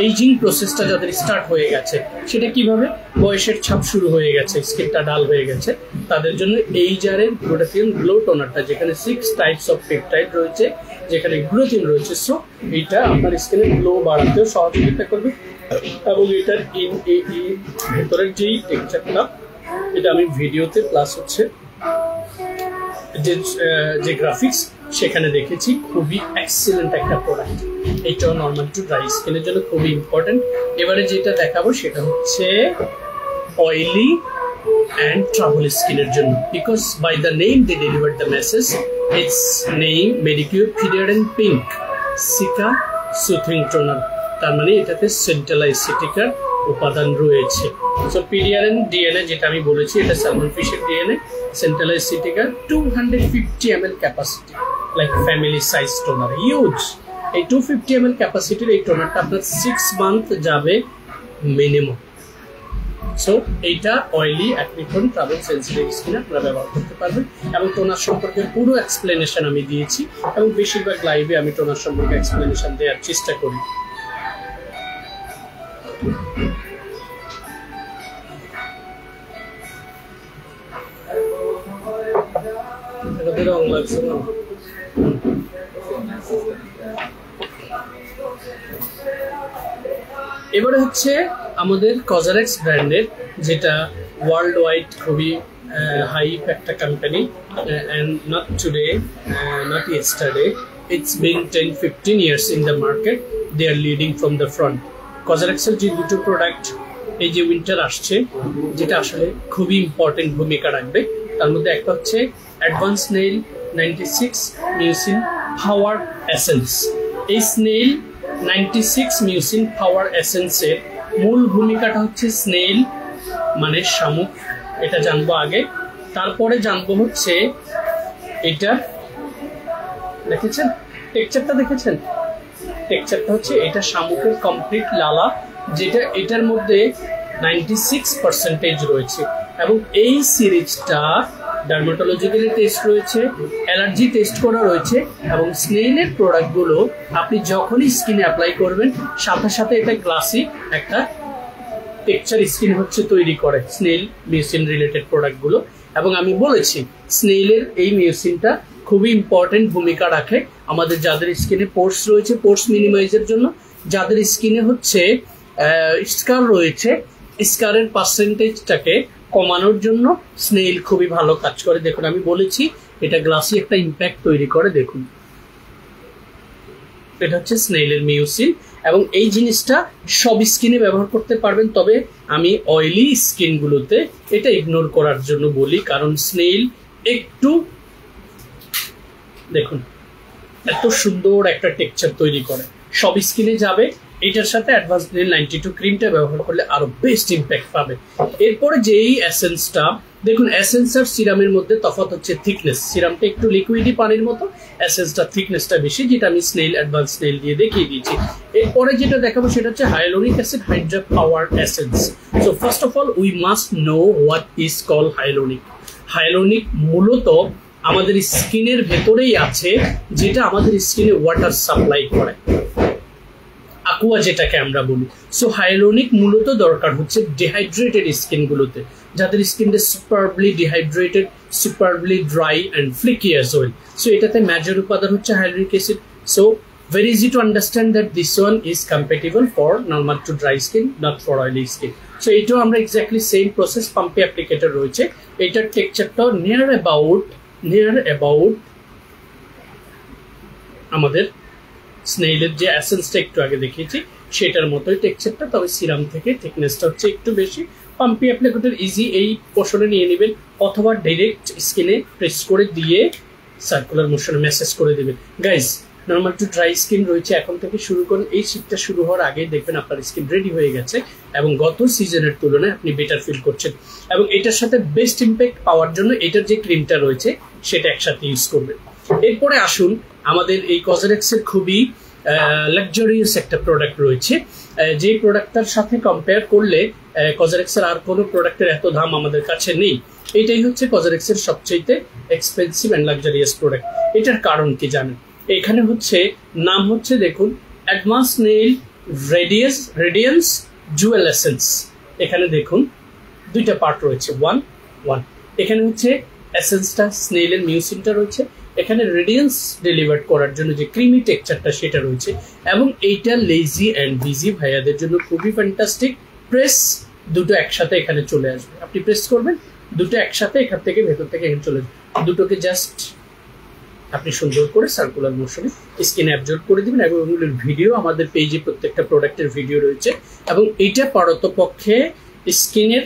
এইজিং প্রসেসটা যাদের স্টার্ট হয়ে গেছে, সেটা কিভাবে বয়সের ছাপ শুরু হয়ে গেছে, স্কিনটা ডাল হয়ে গেছে, তাদের জন্য HR এর গ্লুটাথিয়ন গ্লো টোনারটা, যেখানে 6 টাইপস অফ পেপটাইড রয়েছে, যেখানে গ্লুটাথিয়ন রয়েছে। সো এটা আপনার স্কিনের গ্লো বাড়াতেও সহযোগিতা করবে এবং এটার ভেতরের যেই টেক্সচারটা, এটা আমি ভিডিওতে প্লাস হচ্ছে যে গ্রাফিক্স সেখানে দেখেছি, খুবই এক্সিলেন্ট একটা প্রোডাক্ট। এটাও নর্মাল টু ড্রাই স্কিনের জন্য খুবই ইম্পর্টেন্ট। এবারে যেটা দেখাবো সেটা হচ্ছে অয়েলি অ্যান্ড ট্রাভেল স্কিনের জন্য, because by the name they deliver the message. It's name Medicure PDRN pink cica soothing toner, তার মানে এটাতে সেন্ট্রালাইসিটিকার উপাদান রয়েছে। সো পিডিয়ারেন ডিএনএ যেটা আমি বলেছি, এটা স্যালমন ফিশের ডিএনএ, সেন্ট্রালাইসিটিকার 250 ml capacity, like family size toner, huge. এই 250 ml ক্যাপাসিটির এই টোনারটা আপনার 6 মান্থ যাবে মিনিমাম। সো এইটা অয়েলি, অ্যাক্রিকন, ট্রাভেল সেন্সিটিভ স্কিনে আপনারা ব্যবহার করতে পারবেন। এবং টোনার সম্পর্কে পুরো এক্সপ্লেনেশন আমি দিয়েছি এবং বেশিরভাগ লাইভে আমি টোনার সম্পর্কে এক্সপ্লেনেশন দেওয়ার চেষ্টা করি। এবারে হচ্ছে আমাদের কজারেক্স ব্র্যান্ডের, যেটা ওয়ার্ল্ড ওয়াইড খুবই হাইপ একটা company, and not today, not yesterday, it's been 10-15 years in the market. They are leading from the front. কজারেক্সের যে দুটো প্রোডাক্ট, এই যে উইন্টার আসছে, যেটা আসলে খুবই ইম্পর্টেন্ট ভূমিকা রাখবে, তার মধ্যে একটা হচ্ছে অ্যাডভান্স নেইল 96 মিউসিন পাওয়ার এসেন্স। এই স্নেইল 96 মিউসিন পাওয়ার এসেন্সের মূল ভূমিকাটা হচ্ছে স্নেইল মানে শামুক, এটা জানবো আগে। তারপরে জানবো হচ্ছে এটা দেখেছেন টেক্সচারটা, দেখেছেন টেক্সচারটা হচ্ছে এটা শামুকের কমপ্লিট লালা, যেটা এটার মধ্যে 96% রয়েছে। এবং এই সিরিজটা ডার্মাটোলজিক্যালি টেস্ট রয়েছে, অ্যালার্জি টেস্ট করা রয়েছে, এবং স্নেইলের প্রোডাক্টগুলো আপনি যখনই স্কিনে অ্যাপ্লাই করবেন সাথে সাথে এটা গ্লাসি একটা টেক্সচার স্কিন হচ্ছে তৈরি করে স্নেইল মিউসিন রিলেটেড প্রোডাক্টগুলো। এবং আমি বলেছি স্নেইলের এই মিউসিনটা খুবই ইম্পর্টেন্ট ভূমিকা রাখে আমাদের যাদের স্কিনে পোর্স রয়েছে, পোর্স মিনিমাইজের জন্য, যাদের স্কিনে হচ্ছে স্কার রয়েছে, স্কারের পার্সেন্টেজটাকে কমানোর জন্য স্নেইল খুবই ভালো কাজ করে। দেখুন আমি বলেছি এটা গ্লাসি একটা ইম্প্যাক্ট তৈরি করে, দেখুন এটা হচ্ছে স্নেইলের মিউসিন। এবং এই জিনিসটা সব স্কিনে ব্যবহার করতে পারবেন, তবে আমি অয়েলি স্কিনগুলোতে এটা ইগনোর করার জন্য বলি, কারণ স্নেইল একটু দেখুন এত সুন্দর একটা টেক্সচার তৈরি করে, সব স্কিনে যাবে। এটার সাথে অ্যাডভান্স নেইল 92 ক্রিমটা ব্যবহার করলে আরো বেস্ট ইম্প্যাক্ট পাবে। এরপরে যেই এসেন্সটা দেখুন, এসেন্স আর সিরামের মধ্যে তফাৎ হচ্ছে থিকনেস। সিরামটা একটু লিকুইডি পানির মতো, এসেন্সটা থিকনেসটা বেশি, যেটা আমি স্নেইল অ্যাডভান্স স্নেইল দিয়ে দেখিয়ে দিয়েছি। এরপরে যেটা দেখাবো সেটা হচ্ছে hyaluronic acid Hydra power essence. So first of all we must know what is call hyaluronic. Hyaluronic মূলত আমাদের স্কিনের ভেতরেই আছে, যেটা আমাদের স্কিনে ওয়াটার সাপ্লাই করে, aqua যেটাকে আমরা বলি। সো হাইলোনিক মূলত দরকার হচ্ছে ডিহাইড্রেটেড স্কিনগুলোতে, যাদের স্কিনটা superbly dehydrated, superbly dry and flaky as well. So এটাতে মেজর উপাদান হচ্ছে hyaluronic acid. So very easy to understand that this one is compatible for normal to dry skin, not for oily skin. So এটাও আমরা exactly same process পাম্পে অ্যাপ্লিকেটর রয়েছে। এটার টেক্সচারটাও near about আমাদের স্নেইলের যে এসেন্সটা একটু আগে দেখিয়েছি সেটার মতোই টেক্সচারটা, তবে সিরাম থেকে থিকনেসটা হচ্ছে একটু বেশি। পাম্পি অ্যাপ্লিকেটর ইজি এই পোর্শনে নিয়ে নেবেন, অথবা ডাইরেক্ট স্কিনে প্রেস করে দিয়ে সার্কুলার মোশনে ম্যাসেজ করে দেবেন। Guys, normal to dry skin রয়েছে, এখন থেকে শুরু করুন। এই শীতটা শুরু হওয়ার আগে দেখবেন আপনার স্কিন রেডি হয়ে গেছে এবং গত সিজনের তুলনায় আপনি বেটার ফিল করছেন। এবং এটার সাথে বেস্ট ইম্প্যাক্ট পাওয়ার জন্য এটার যে ক্রিমটা রয়েছে সেটা একসাথে ইউজ করবেন। এরপরে আসুন, আমাদের এই কজরেক্সের খুবই লাক্সারিয়াস একটা প্রোডাক্ট রয়েছে, যে প্রোডাক্টটার সাথে কম্পেয়ার করলে কজরেক্সের আর কোনো প্রোডাক্টের এত দাম আমাদের কাছে নেই। এটাই হচ্ছে কজরেক্সের সবচেয়ে এক্সপেন্সিভ অ্যান্ড লাক্সারিয়াস প্রোডাক্ট। এটার কারণ কি জানেন? এখানে হচ্ছে নাম হচ্ছে, দেখুন, advance nail radiance jewel essence. এখানে দেখুন দুইটা পার্ট রয়েছে, ওয়ান। এখানে হচ্ছে এসেন্সটা, স্নেইলের মিউসিনটা রয়েছে, এখানে রেডিয়েন্স ডেলিভার করার জন্য যে ক্রিমি টেক্সচারটা সেটা রয়েছে। এবং এইটা লেজি অ্যান্ড বিজি ভাইয়াদের জন্য খুবই ফ্যান্টাস্টিক। প্রেস দুটো একসাথে এখানে চলে আসবে, আপনি প্রেস করবেন, দুটো একসাথে এখান থেকে ভেতর থেকে এখানে চলে আসবে। দুটোকে জাস্ট আপনি সুন্দর করে সার্কুলার মোশনে স্কিনে অ্যাবজর্ব করে দিবেন। এবং ওগুলোর ভিডিও আমাদের পেজে প্রত্যেকটা প্রোডাক্টের ভিডিও রয়েছে। এবং এইটা পারতপক্ষে স্কিনের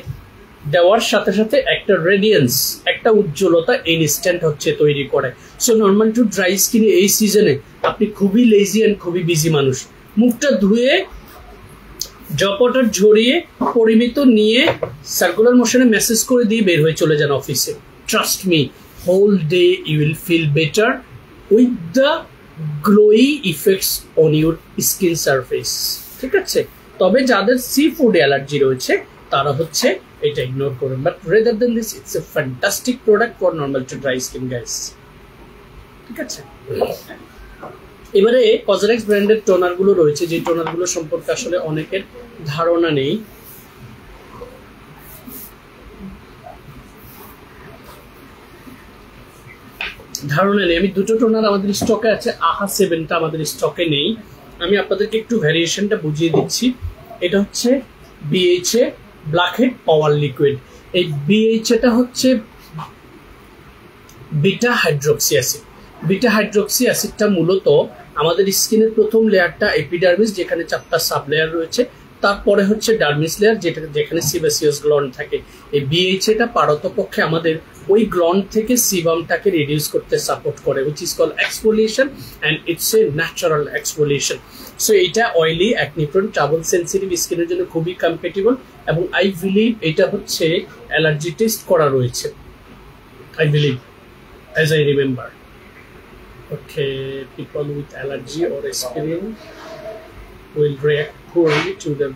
দেওয়ার সাথে সাথে একটা রেডিয়েন্স, একটা উজ্জ্বলতা ইনস্ট্যান্ট হচ্ছে তৈরি করে। সো নর্মাল টু ড্রাই স্কিনে এই সিজনে আপনি খুবই লেজি অ্যান্ড খুবই বিজি মানুষ, মুখটা ধুয়ে জপটা ঝরিয়ে পরিমিত নিয়ে সার্কুলার মোশনে মেসেজ করে দিয়ে বের হয়ে চলে যান অফিসে। Trust me, whole day you will feel better with the glowy effects on your skin surface. ঠিক আছে? তবে যাদের সি ফুড অ্যালার্জি রয়েছে তারা হচ্ছে এটা ইগনোর করুন, but rather than this it's a fantastic product for normal to dry skin guys. ঠিক আছে, এবারে কজরেক্স ব্র্যান্ডের টোনার গুলো রয়েছে, যে টোনার গুলো সম্পর্কে আসলে অনেকের ধারণা নেই। আমি দুটো টোনার আমাদের স্টকে আছে, আহা 7টা আমাদের স্টকে নেই। আমি আপনাদেরকে একটু ভ্যারিয়েশনটা বুঝিয়ে দিচ্ছি। এটা হচ্ছে বিএইচএ ব্ল্যাকহেড পাওয়ার লিকুইড। এই বিএইচএটা হচ্ছে beta hydroxy acid. Beta hydroxy অ্যাসিডটা মূলত আমাদের স্কিনের প্রথম লেয়ারটা এপিডার্মিস, যেখানে 4টা সাব লেয়ার রয়েছে, তারপরে হচ্ছে ডার্মিস লেয়ার, যেখানে সিবাসিয়াস গ্ল্যান্ড থাকে। এই বিএইচএটা পারতপক্ষে আমাদের ওই গ্ল্যান্ড থেকে সিবামটাকে রিডিউস করতে সাপোর্ট করে, which is called exfoliation and it's a natural exfoliation. So এটা oily, acne prone, trouble sensitive স্কিনের জন্য খুবই কম্প্যাটিবল। এবং আই বিলিভ এটা হচ্ছে অ্যালার্জি টেস্ট করা রয়েছে, I believe, as I remember. Okay, people with allergy or skin will react poorly to the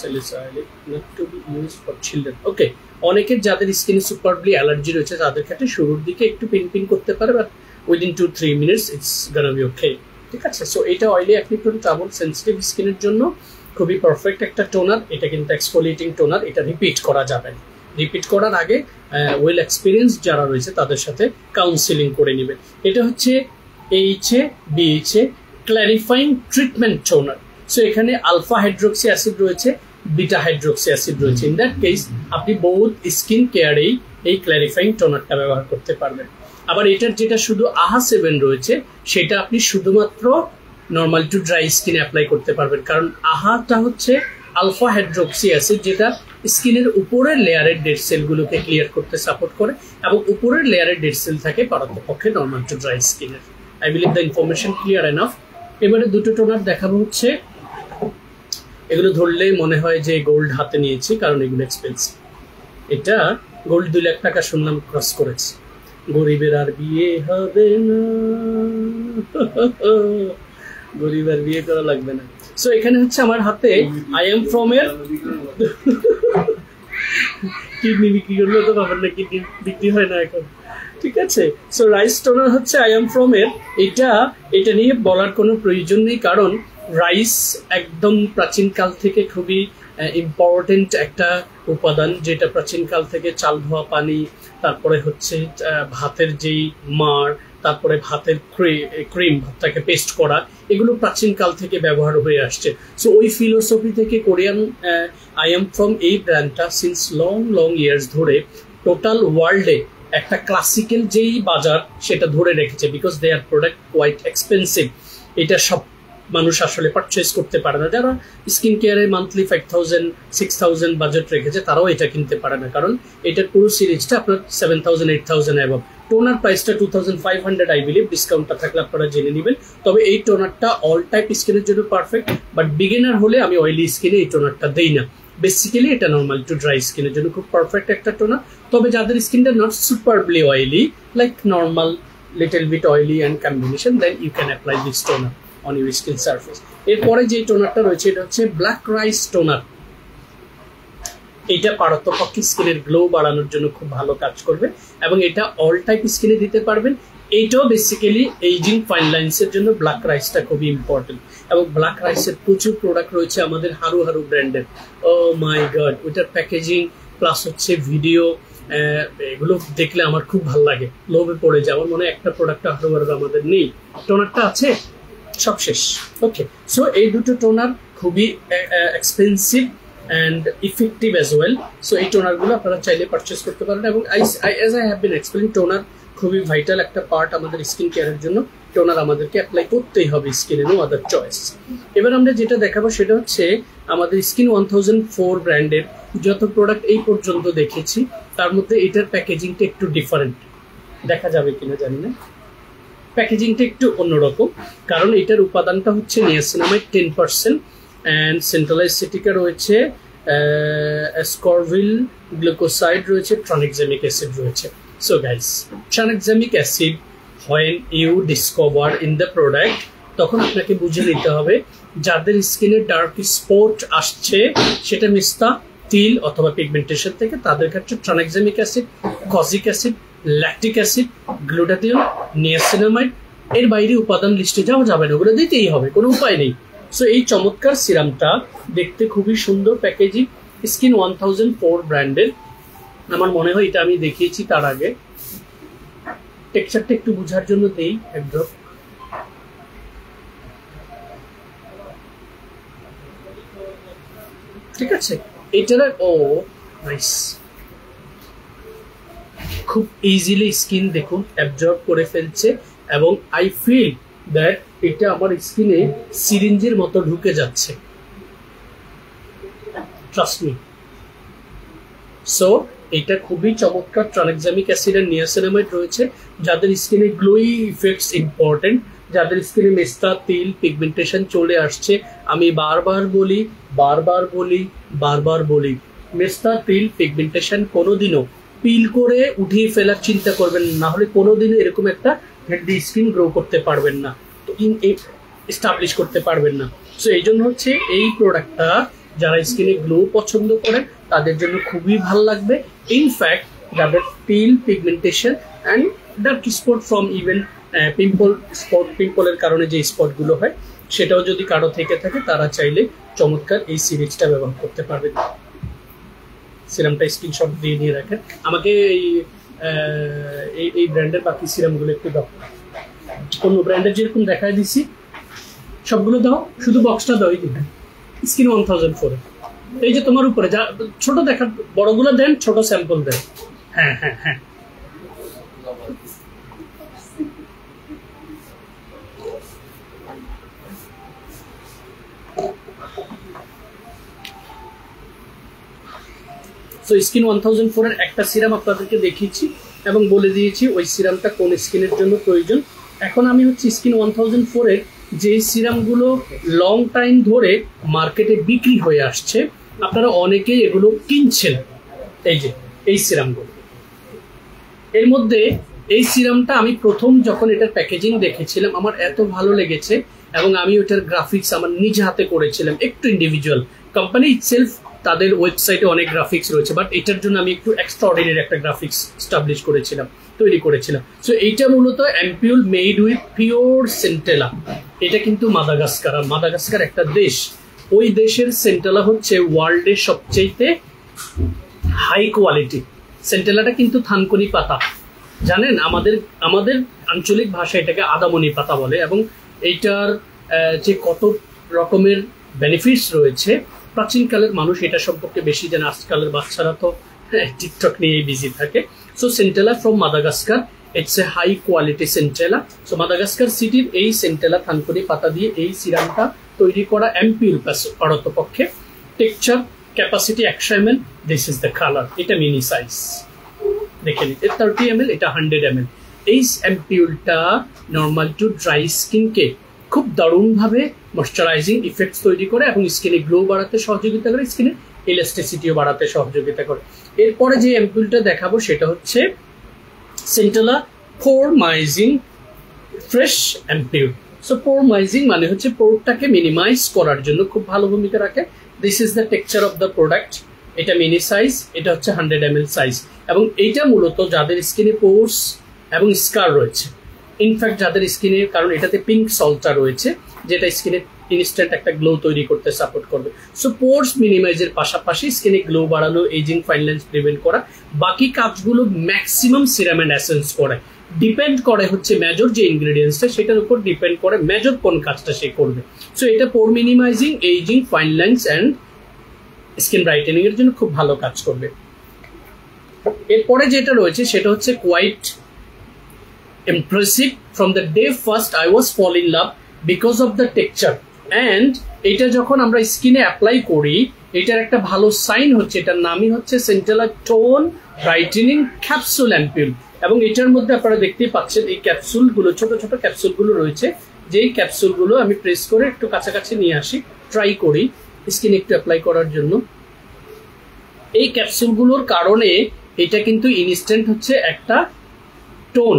salicylic, not to be used for children. Okay, অনেকের যাদের স্কিনে সুপারবলি অ্যালার্জি রয়েছে তাদের ক্ষেত্রে শুরুর দিকে একটু পিন করতে পারে, but within 2-3 minutes it's gonna be okay. ঠিক আছে, সো এটা oily, acne prone, trouble sensitive স্কিনের জন্য খুবই পারফেক্ট একটা টোনার। এটা কিন্তু এক্সফোলিয়েটিং টোনার, এটা রিপিট করা যাবে না। রিপিট করার আগে ওয়েল এক্সপিরিয়েন্স যারা রয়েছে তাদের সাথে কাউন্সিলিং করে নেবেন। এটা হচ্ছে এইচএ BHA clarifying treatment toner. So এখানে আলফা হাইড্রোক্সি অ্যাসিড রয়েছে, বিটা হাইড্রোক্সি অ্যাসিড রয়েছে। ইন দ্যাট কেস আপনি বহুত স্কিন কেয়ারেই এই ক্ল্যারিফাইং টোনারটা ব্যবহার করতে পারবেন। আবার এটার যেটা শুধু আহা 7 রয়েছে সেটা আপনি শুধুমাত্র normal to dry skin apply করতে পারবেন, কারণ আহাটা হচ্ছে আলফা হাইড্রোক্সি অ্যাসিড, যেটা স্কিনের উপরের লেয়ারের ডেড সেলগুলোকে ক্লিয়ার করতে সাপোর্ট করে, এবং উপরের লেয়ারের ডেড সেল থাকে পারতপক্ষে নর্মাল টু ড্রাই স্কিনের। I believe the information clear enough. এবারে দুটো টোনার দেখাবো হচ্ছে, এগুলো ধরলে মনে হয় যে গোল্ড হাতে নিয়েছি, কারণ এগুলো এক্সপেন্সিভ। এটা গোল্ড 2 লাখ টাকা শুনলাম ক্রস করেছে। গরিবের আর বিয়ে হবে না, গরিব আর বিয়ে করা লাগবে না। সো এখানে হচ্ছে আমার হাতে আই এম ফ্রম এর কিডনি বিক্রি করলেও তো পাবেন না, কিডনি বিক্রি হয় না এখন। ঠিক আছে। সো রাইস টোনার হচ্ছে আই এম ফ্রম এর, এটা নিয়ে বলার কোনো প্রয়োজন নেই, কারণ রাইস একদম প্রাচীনকাল থেকে খুবই ইম্পর্টেন্ট একটা উপাদান, যেটা প্রাচীনকাল থেকে চাল ধোয়া পানি, তারপরে হচ্ছে ভাতের যেই মাড়, তারপরে ভাতের ক্রিম, ভাতটাকে পেস্ট করা, এগুলো প্রাচীনকাল থেকে ব্যবহার হয়ে আসছে। সো ওই ফিলোসফি থেকে কোরিয়ান আই এম ফ্রম এই ব্র্যান্ডটা সিন্স লং লং ইয়ার্স ধরে টোটাল ওয়ার্ল্ডে একটা ক্লাসিক্যাল যেই বাজার সেটা ধরে রেখেছে, because they are product quite expensive. এটা সব মানুষ আসলে পারচেস করতে পারে না। যারা স্কিন কেয়ারে মান্থলি 5,000-6,000 বাজেট রেখেছে তারাও এটা কিনতে পারে না, কারণ এটার পুরো সিরিজটা আপনার 7,000-8,000 অ্যাবভ। টোনার প্রাইসটা 2,500 আই বিলিভ, ডিসকাউন্টটা থাকলে আপনারা জেনে নেবেন। তবে এই টোনারটা অল টাইপ স্কিনের জন্য পারফেক্ট, বাট বিগিনার হলে আমি অয়েলি স্কিনে এই টোনারটা দেই না। বেসিক্যালি এটা নর্মাল টু ড্রাই স্কিনের জন্য খুব পারফেক্ট একটা টোনার। তবে যাদের স্কিনটা not superbly oily, like normal little bit oily and combination, then you can apply this toner on your skin surface. এরপরে যে টোনারটা রয়েছে এটা হচ্ছে ব্ল্যাক রাইস টোনার। এটা পারতপক্ষে স্কিনের গ্লো বাড়ানোর জন্য খুব ভালো কাজ করবে, এবং এটা অল টাইপ স্কিনে দিতে পারবেন। এইটাও বেসিক্যালি এইজিং ফাইন লাইন্সের জন্য ব্ল্যাক রাইসটা খুবই ইম্পর্টেন্ট, এবং ব্ল্যাক রাইসের প্রচুর প্রোডাক্ট রয়েছে আমাদের হারু হারু ব্র্যান্ডের। ও মাই গড, ওইটার প্যাকেজিং প্লাস হচ্ছে ভিডিও, এগুলো দেখলে আমার খুব ভালো লাগে, লোভে পড়ে যায়। আমার মনে হয় একটা প্রোডাক্ট হারু হারু আমাদের নেই, টোনারটা আছে, সব শেষ। ওকে, সো এই দুটো টোনার খুবই expensive and effective as well. So এই টোনারগুলো আপনারা চাইলে পারচেস করতে পারেন, এবং as I have been explain, toner খুবই ভাইটাল একটা পার্ট আমাদের স্কিন কেয়ারের জন্য। টোনার আমাদেরকে অ্যাপ্লাই করতেই হবে স্কিনে, নো আদার চয়েস। এবার আমরা যেটা দেখাবো সেটা হচ্ছে আমাদের স্কিন 1004 ব্র্যান্ডের যত প্রোডাক্ট এই পর্যন্ত দেখেছি তার মধ্যে এটার প্যাকেজিংটা একটু ডিফারেন্ট, দেখা যাবে কিনা জানি না। প্যাকেজিংটা একটু অন্যরকম, কারণ এটার উপাদানটা হচ্ছে নিয়াসিনামাইড 10%, অ্যান্ড সেন্ট্রালাইজ সিটিকা রয়েছে, অ্যাসকর্ভিল গ্লুকোসাইড রয়েছে, ট্রানএক্সামিক অ্যাসিড রয়েছে। So guys, tranexamic acid when you discover in the product, তখন আপনাকে বুঝে নিতে হবে যাদের স্কিনে ডার্ক স্পট আসছে, সেটা মিস্তা, তিল অথবা পিগমেন্টেশন থেকে, তাদের ক্ষেত্রে tranexamic acid, kojic acid, lactic acid, glutathione, niacinamide, এর বাইরে উপাদান লিস্টে যাওয়া যাবে না, ওগুলো দিতেই হবে, কোনো উপায় নেই। সো এই চমৎকার সিরামটা দেখতে খুবই সুন্দর, প্যাকেজিং, স্কিন 1004 ব্র্যান্ডের। আমার মনে হয় এটা আমি দেখিয়েছি তার আগে। টেক্সচারটা একটু বোঝার জন্য দেই এক ড্রপ। ঠিক আছে, এটার নাইস, খুব ইজিলি স্কিন দেখুন অ্যাবজর্ব করে ফেলছে, এবং আই ফিল দ্যাট এটা আমার স্কিনে সিরিঞ্জের মতো ঢুকে যাচ্ছে, ট্রাস্ট মি। সো এটা খুবই চমৎকার। ট্রানএক্সামিক অ্যাসিড আর নিয়াসিনামাইড রয়েছে। যাদের স্কিনে গ্লোই ইফেক্টস ইম্পর্টেন্ট, যাদের স্কিনে মেস্তা, তিল, পিগমেন্টেশন চলে আসছে, আমি বারবার বলি, মেস্তা, তিল, পিগমেন্টেশন কোনোদিনও পিল করে উঠিয়ে ফেলার চিন্তা করবেন না, হলে কোনোদিনও এরকম একটা হেলদি স্কিন গ্রো করতে পারবেন না, তো এস্টাবলিশ করতে পারবেন না। সো এই জন্য হচ্ছে এই প্রোডাক্টটা যারা স্কিনে গ্লো পছন্দ করে তাদের জন্য খুবই ভালো লাগবে। ইনফ্যাক্ট যাদের peel, pigmentation and dark spot from even পিম্পলের কারণে যে স্পটগুলো হয়, সেটাও যদি কারো থেকে থাকে তারা চাইলে চমৎকার এই সিরিজটা ব্যবহার করতে পারবেন। সিরামটা স্ক্রিনশট দিয়ে নিয়ে রাখেন। আমাকে এই ব্র্যান্ডের বাকি সিরামগুলো একটু দাও, অন্য ব্র্যান্ডের যেরকম দেখায় দিছি সবগুলো দাও, শুধু বক্সটা দাও। এই স্কিন 1004, এই যে তোমার উপরে যা ছোট দেখার, বড়গুলো দেন, ছোট স্যাম্পল দেন। হ্যাঁ হ্যাঁ হ্যাঁ, সো স্কিন 1004 এর একটা সিরাম আপনাদেরকে দেখিয়েছি এবং বলে দিয়েছি ওই সিরামটা কোন স্কিনের জন্য প্রয়োজন। এখন আমি হচ্ছে স্কিন 1004 এর যে সিরামগুলো লং টাইম ধরে মার্কেটে বিক্রি হয়ে আসছে, আপনারা অনেকেই এগুলো কিনছেন, এই যে এই সিরামগুলো। এর মধ্যে এই সিরামটা আমি প্রথম যখন এটার প্যাকেজিং দেখেছিলাম আমার এত ভালো লেগেছে, এবং আমি ওটার গ্রাফিক্স আমার নিজ হাতে করেছিলাম, একটু ইন্ডিভিজুয়াল। কোম্পানি ইটসেলফ তাদের ওয়েবসাইটে অনেক গ্রাফিক্স রয়েছে, বাট এটার জন্য আমি একটু এক্সট্রাঅর্ডিনারি একটা গ্রাফিক্স তৈরি করেছিলাম। সো এইটা মূলত ampoule made with pure centella. এটা কিন্তু মাদাগাস্কার, আর মাদাগাস্কার একটা দেশ, ওই দেশের সেন্টেলা হচ্ছে ওয়ার্ল্ডের সবচেয়ে হাই কোয়ালিটি। সেন্টেলাটা কিন্তু থানকুনি পাতা, জানেন, আমাদের আঞ্চলিক ভাষায় এটাকে আদামনি পাতা বলে, এবং এইটার যে কত রকমের বেনিফিটস রয়েছে, প্রাচীনকালের মানুষ এটা সম্পর্কে বেশি জানে। আজকালের বাচ্চারা তো টিকটক নিয়ে বিজি থাকে। So centella from Madagascar, it's a high quality centella. So Madagascar সিটির এই সেন্টেলা থানকুনি পাতা দিয়ে এই সিরামটা তৈরি করা অ্যাম্পিউল পারতপক্ষে। Texture capacity 100 ml, this is the colour. এটা মিনি সাইজ, দেখে নিতে 30 ml, এটা 100 ml। এই অ্যাম্পিউলটা নর্মাল টু ড্রাই স্কিনকে খুব দারুণভাবে ময়শ্চারাইজিং ইফেক্টস তৈরি করে এবং স্কিনে গ্লো বাড়াতে সহযোগিতা করে, স্কিনের ইলাস্টিসিটিও বাড়াতে সহযোগিতা করে। এরপরে যে অ্যাম্পিউলটা দেখাবো সেটা হচ্ছে সেন্টেলা পোরমাইজিং ফ্রেশ অ্যাম্পিউল। সো পোরমাইজিং মানে হচ্ছে পোরটাকে মিনিমাইজ করার জন্য খুব ভালো ভূমিকা রাখে। This is the texture of the product. এটা মিনি সাইজ, এটা হচ্ছে 100 ml সাইজ, এবং এইটা মূলত যাদের স্কিনে পোর্স এবং স্কার রয়েছে, ইনফ্যাক্ট যাদের স্কিনে, কারণ এটাতে পিঙ্ক সল্টটা রয়েছে যেটা স্কিনে ইনস্ট্যান্ট একটা গ্লো তৈরি করতে সাপোর্ট করবে। সো পোর্স মিনিমাইজের পাশাপাশি স্কিনে গ্লো বাড়ানো, এজিং, ফাইন লাইন্স প্রিভেন্ট করা, বাকি কাজগুলো ম্যাক্সিমাম সিরাম অ্যান্ড এসেন্স করে। ডিপেন্ড করে হচ্ছে মেজর যে ইনগ্রেডিয়েন্টসটা, সেটার উপর ডিপেন্ড করে মেজর কোন কাজটা সে করবে। সো এটা pore minimizing, aging, fine lines and skin brightening এর জন্য খুব ভালো কাজ করবে। এরপরে যেটা রয়েছে সেটা হচ্ছে quite impressive. From the day first I was fall in love because of the texture, and এটা যখন আমরা স্কিনে অ্যাপ্লাই করি, এটার একটা ভালো সাইন হচ্ছে, এটার নামই হচ্ছে centella tone brightening capsule ampoule. এবং এটার মধ্যে আপনারা দেখতেই পাচ্ছেন এই ক্যাপসুলগুলো, ছোট ছোট ক্যাপসুলগুলো রয়েছে, যেই ক্যাপসুলগুলো আমি প্রেস করে একটু কাছাকাছি নিয়ে আসি, ট্রাই করি স্কিনে একটু অ্যাপ্লাই করার জন্য। এই ক্যাপসুলগুলোর কারণে এটা কিন্তু ইনস্ট্যান্ট হচ্ছে একটা টোন,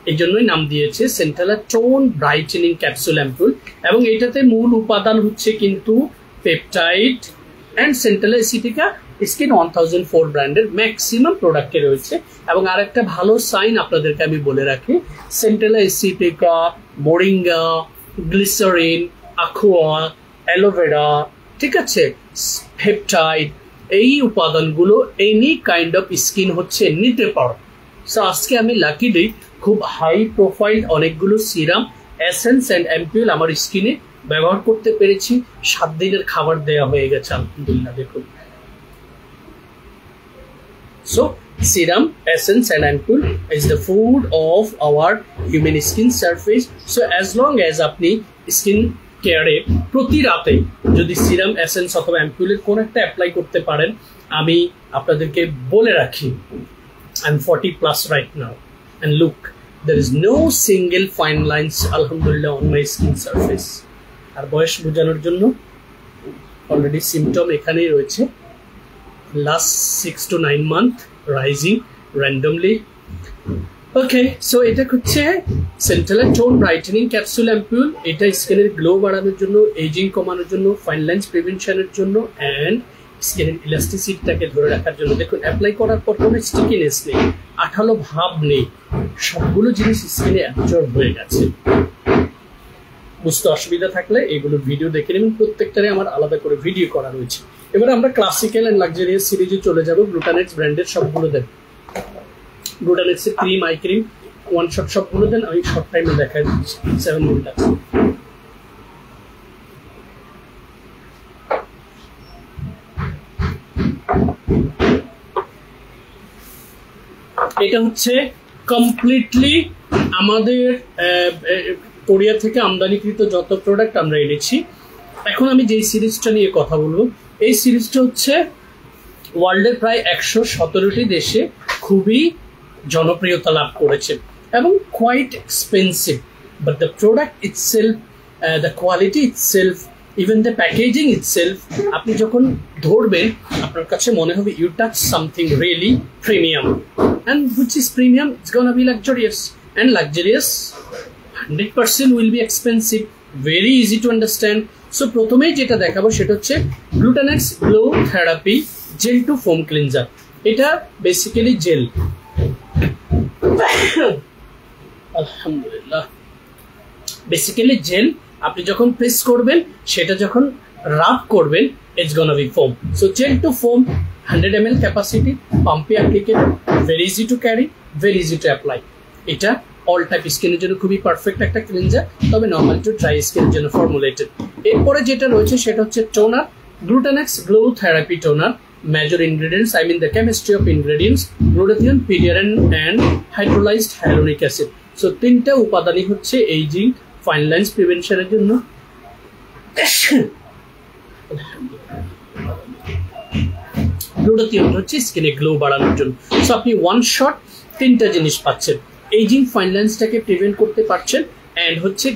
এই জন্যই নাম দিয়েছে centella tone brightening capsule ampoule. এবং এটাতে মূল উপাদান হচ্ছে কিন্তু পেপটাইড অ্যান্ড সেন্টেলা এসিটিকা, স্কিন 1004 ব্র্যান্ডের ম্যাক্সিমাম প্রোডাক্টে রয়েছে। এবং আরেকটা ভালো সাইন আপনাদেরকে আমি বলে রাখি, সেন্টেলা এসিটিকা, মোরিঙ্গা, গ্লিসারিন, আখোয়া, অ্যালোভেরা, ঠিক আছে, পেপটাইড, এই উপাদানগুলো এনি কাইন্ড অফ স্কিন হচ্ছে নিতে পারো। সো আজকে আমি লাকিলি খুব হাই প্রোফাইল অনেকগুলো সিরাম, এসেন্স অ্যান্ড অ্যাম্পিউল আমার স্কিনে ব্যবহার করতে পেরেছি। 7 দিনের খাবার দেওয়া হয়ে গেছে আলহামদুলিল্লাহ। দেখুন, so serum, essence and ampoule is the food of our human skin surface. So as long as আপনি স্কিন কেয়ারে প্রতি রাতে যদি সিরাম, এসেন্স অথবা অ্যাম্পুলের কোন একটা অ্যাপ্লাই করতে পারেন, আমি আপনাদেরকে বলে রাখি, I'm 40+ right now, and look, there is no single fine lines alhamdulillah on my skin surface. আর বয়স বোঝানোর জন্য অলরেডি সিমটম এখানেই রয়েছে, last 6 to 9 month rising randomly. Okay, so এটা হচ্ছে centella tone brightening capsule ampoule. এটা স্কিনের গ্লো বাড়ানোর জন্য, এজিং কমানোর জন্য, ফাইন লাইন্স প্রিভেনশনের জন্য, অ্যান্ড স্কিনের ইলাস্টিসিটিটাকে ধরে রাখার জন্য। দেখুন, অ্যাপ্লাই করার পর কোনো স্টিকিনেস নেই, আঠালো ভাব নেই, সবগুলো জিনিস স্কিনে অ্যাবজর্ব হয়ে গেছে। বুঝতে অসুবিধা থাকলে এগুলো ভিডিও দেখে নেবেন, প্রত্যেকটারে আমার আলাদা করে ভিডিও করা রয়েছে। এবার আমরা ক্লাসিক্যাল অ্যান্ড লাক্সারিয়াস সিরিজে চলে যাব। গ্লুটানেক্স ব্র্যান্ডের সবগুলো দেন, গ্লুটানেক্সের cream, eye cream, one shot সবগুলো দেন। আমি শর্ট টাইমে দেখাই দিচ্ছি, 7 মিনিট আছে। এটা হচ্ছে কমপ্লিটলি আমাদের কোরিয়া থেকে আমদানিকৃত যত প্রোডাক্ট আমরা এনেছি। এখন আমি যেই সিরিজটা নিয়ে কথা বলবো, এই সিরিজটা হচ্ছে ওয়ার্ল্ডের প্রায় 117টি দেশে খুবই জনপ্রিয়তা লাভ করেছে এবং quite expensive, but the product itself, the quality itself, even the packaging itself, আপনি যখন ধরবেন আপনার কাছে মনে হবে you touch something really premium, and which is premium, it's gonna be luxurious, and luxurious 100% will be expensive, very easy to understand. So প্রথমেই যেটা দেখাবো সেটা হচ্ছে Glutanex glow therapy gel to foam cleanser. এটা বেসিক্যালি জেল, আলহামদুলিল্লাহ, বেসিক্যালি জেল। আপনি যখন প্রেস করবেন, সেটা যখন রাব করবেন, it's gonna be foam. So gel to foam, 100 ml capacity, pumpy applicable, very easy to carry, very easy to apply. এটা অল টাইপ স্কিনের জন্য খুবই পারফেক্ট একটা ক্লিনজার, তবে নর্মাল টু ড্রাই স্কিনের জন্য ফর্মুলেটেড। এরপরে যেটা রয়েছে সেটা হচ্ছে toner, Glutanex glow therapy toner. Major ingredients, I mean the chemistry of ingredients, glutathione, PDRN and hydrolysed hyaluronic acid. So তিনটা উপাদানই হচ্ছে এইজিং ফাইন লাইন্স প্রিভেনশনের জন্য। গ্লুটাথিয়ন হচ্ছে স্কিনে গ্লো বাড়ানোর জন্য। সো আপনি ওয়ান শট তিনটা জিনিস পাচ্ছেন, এইজিং ফাইন লাইন্সটাকে প্রিভেন্ট করতে পারছেন, অ্যান্ড হচ্ছে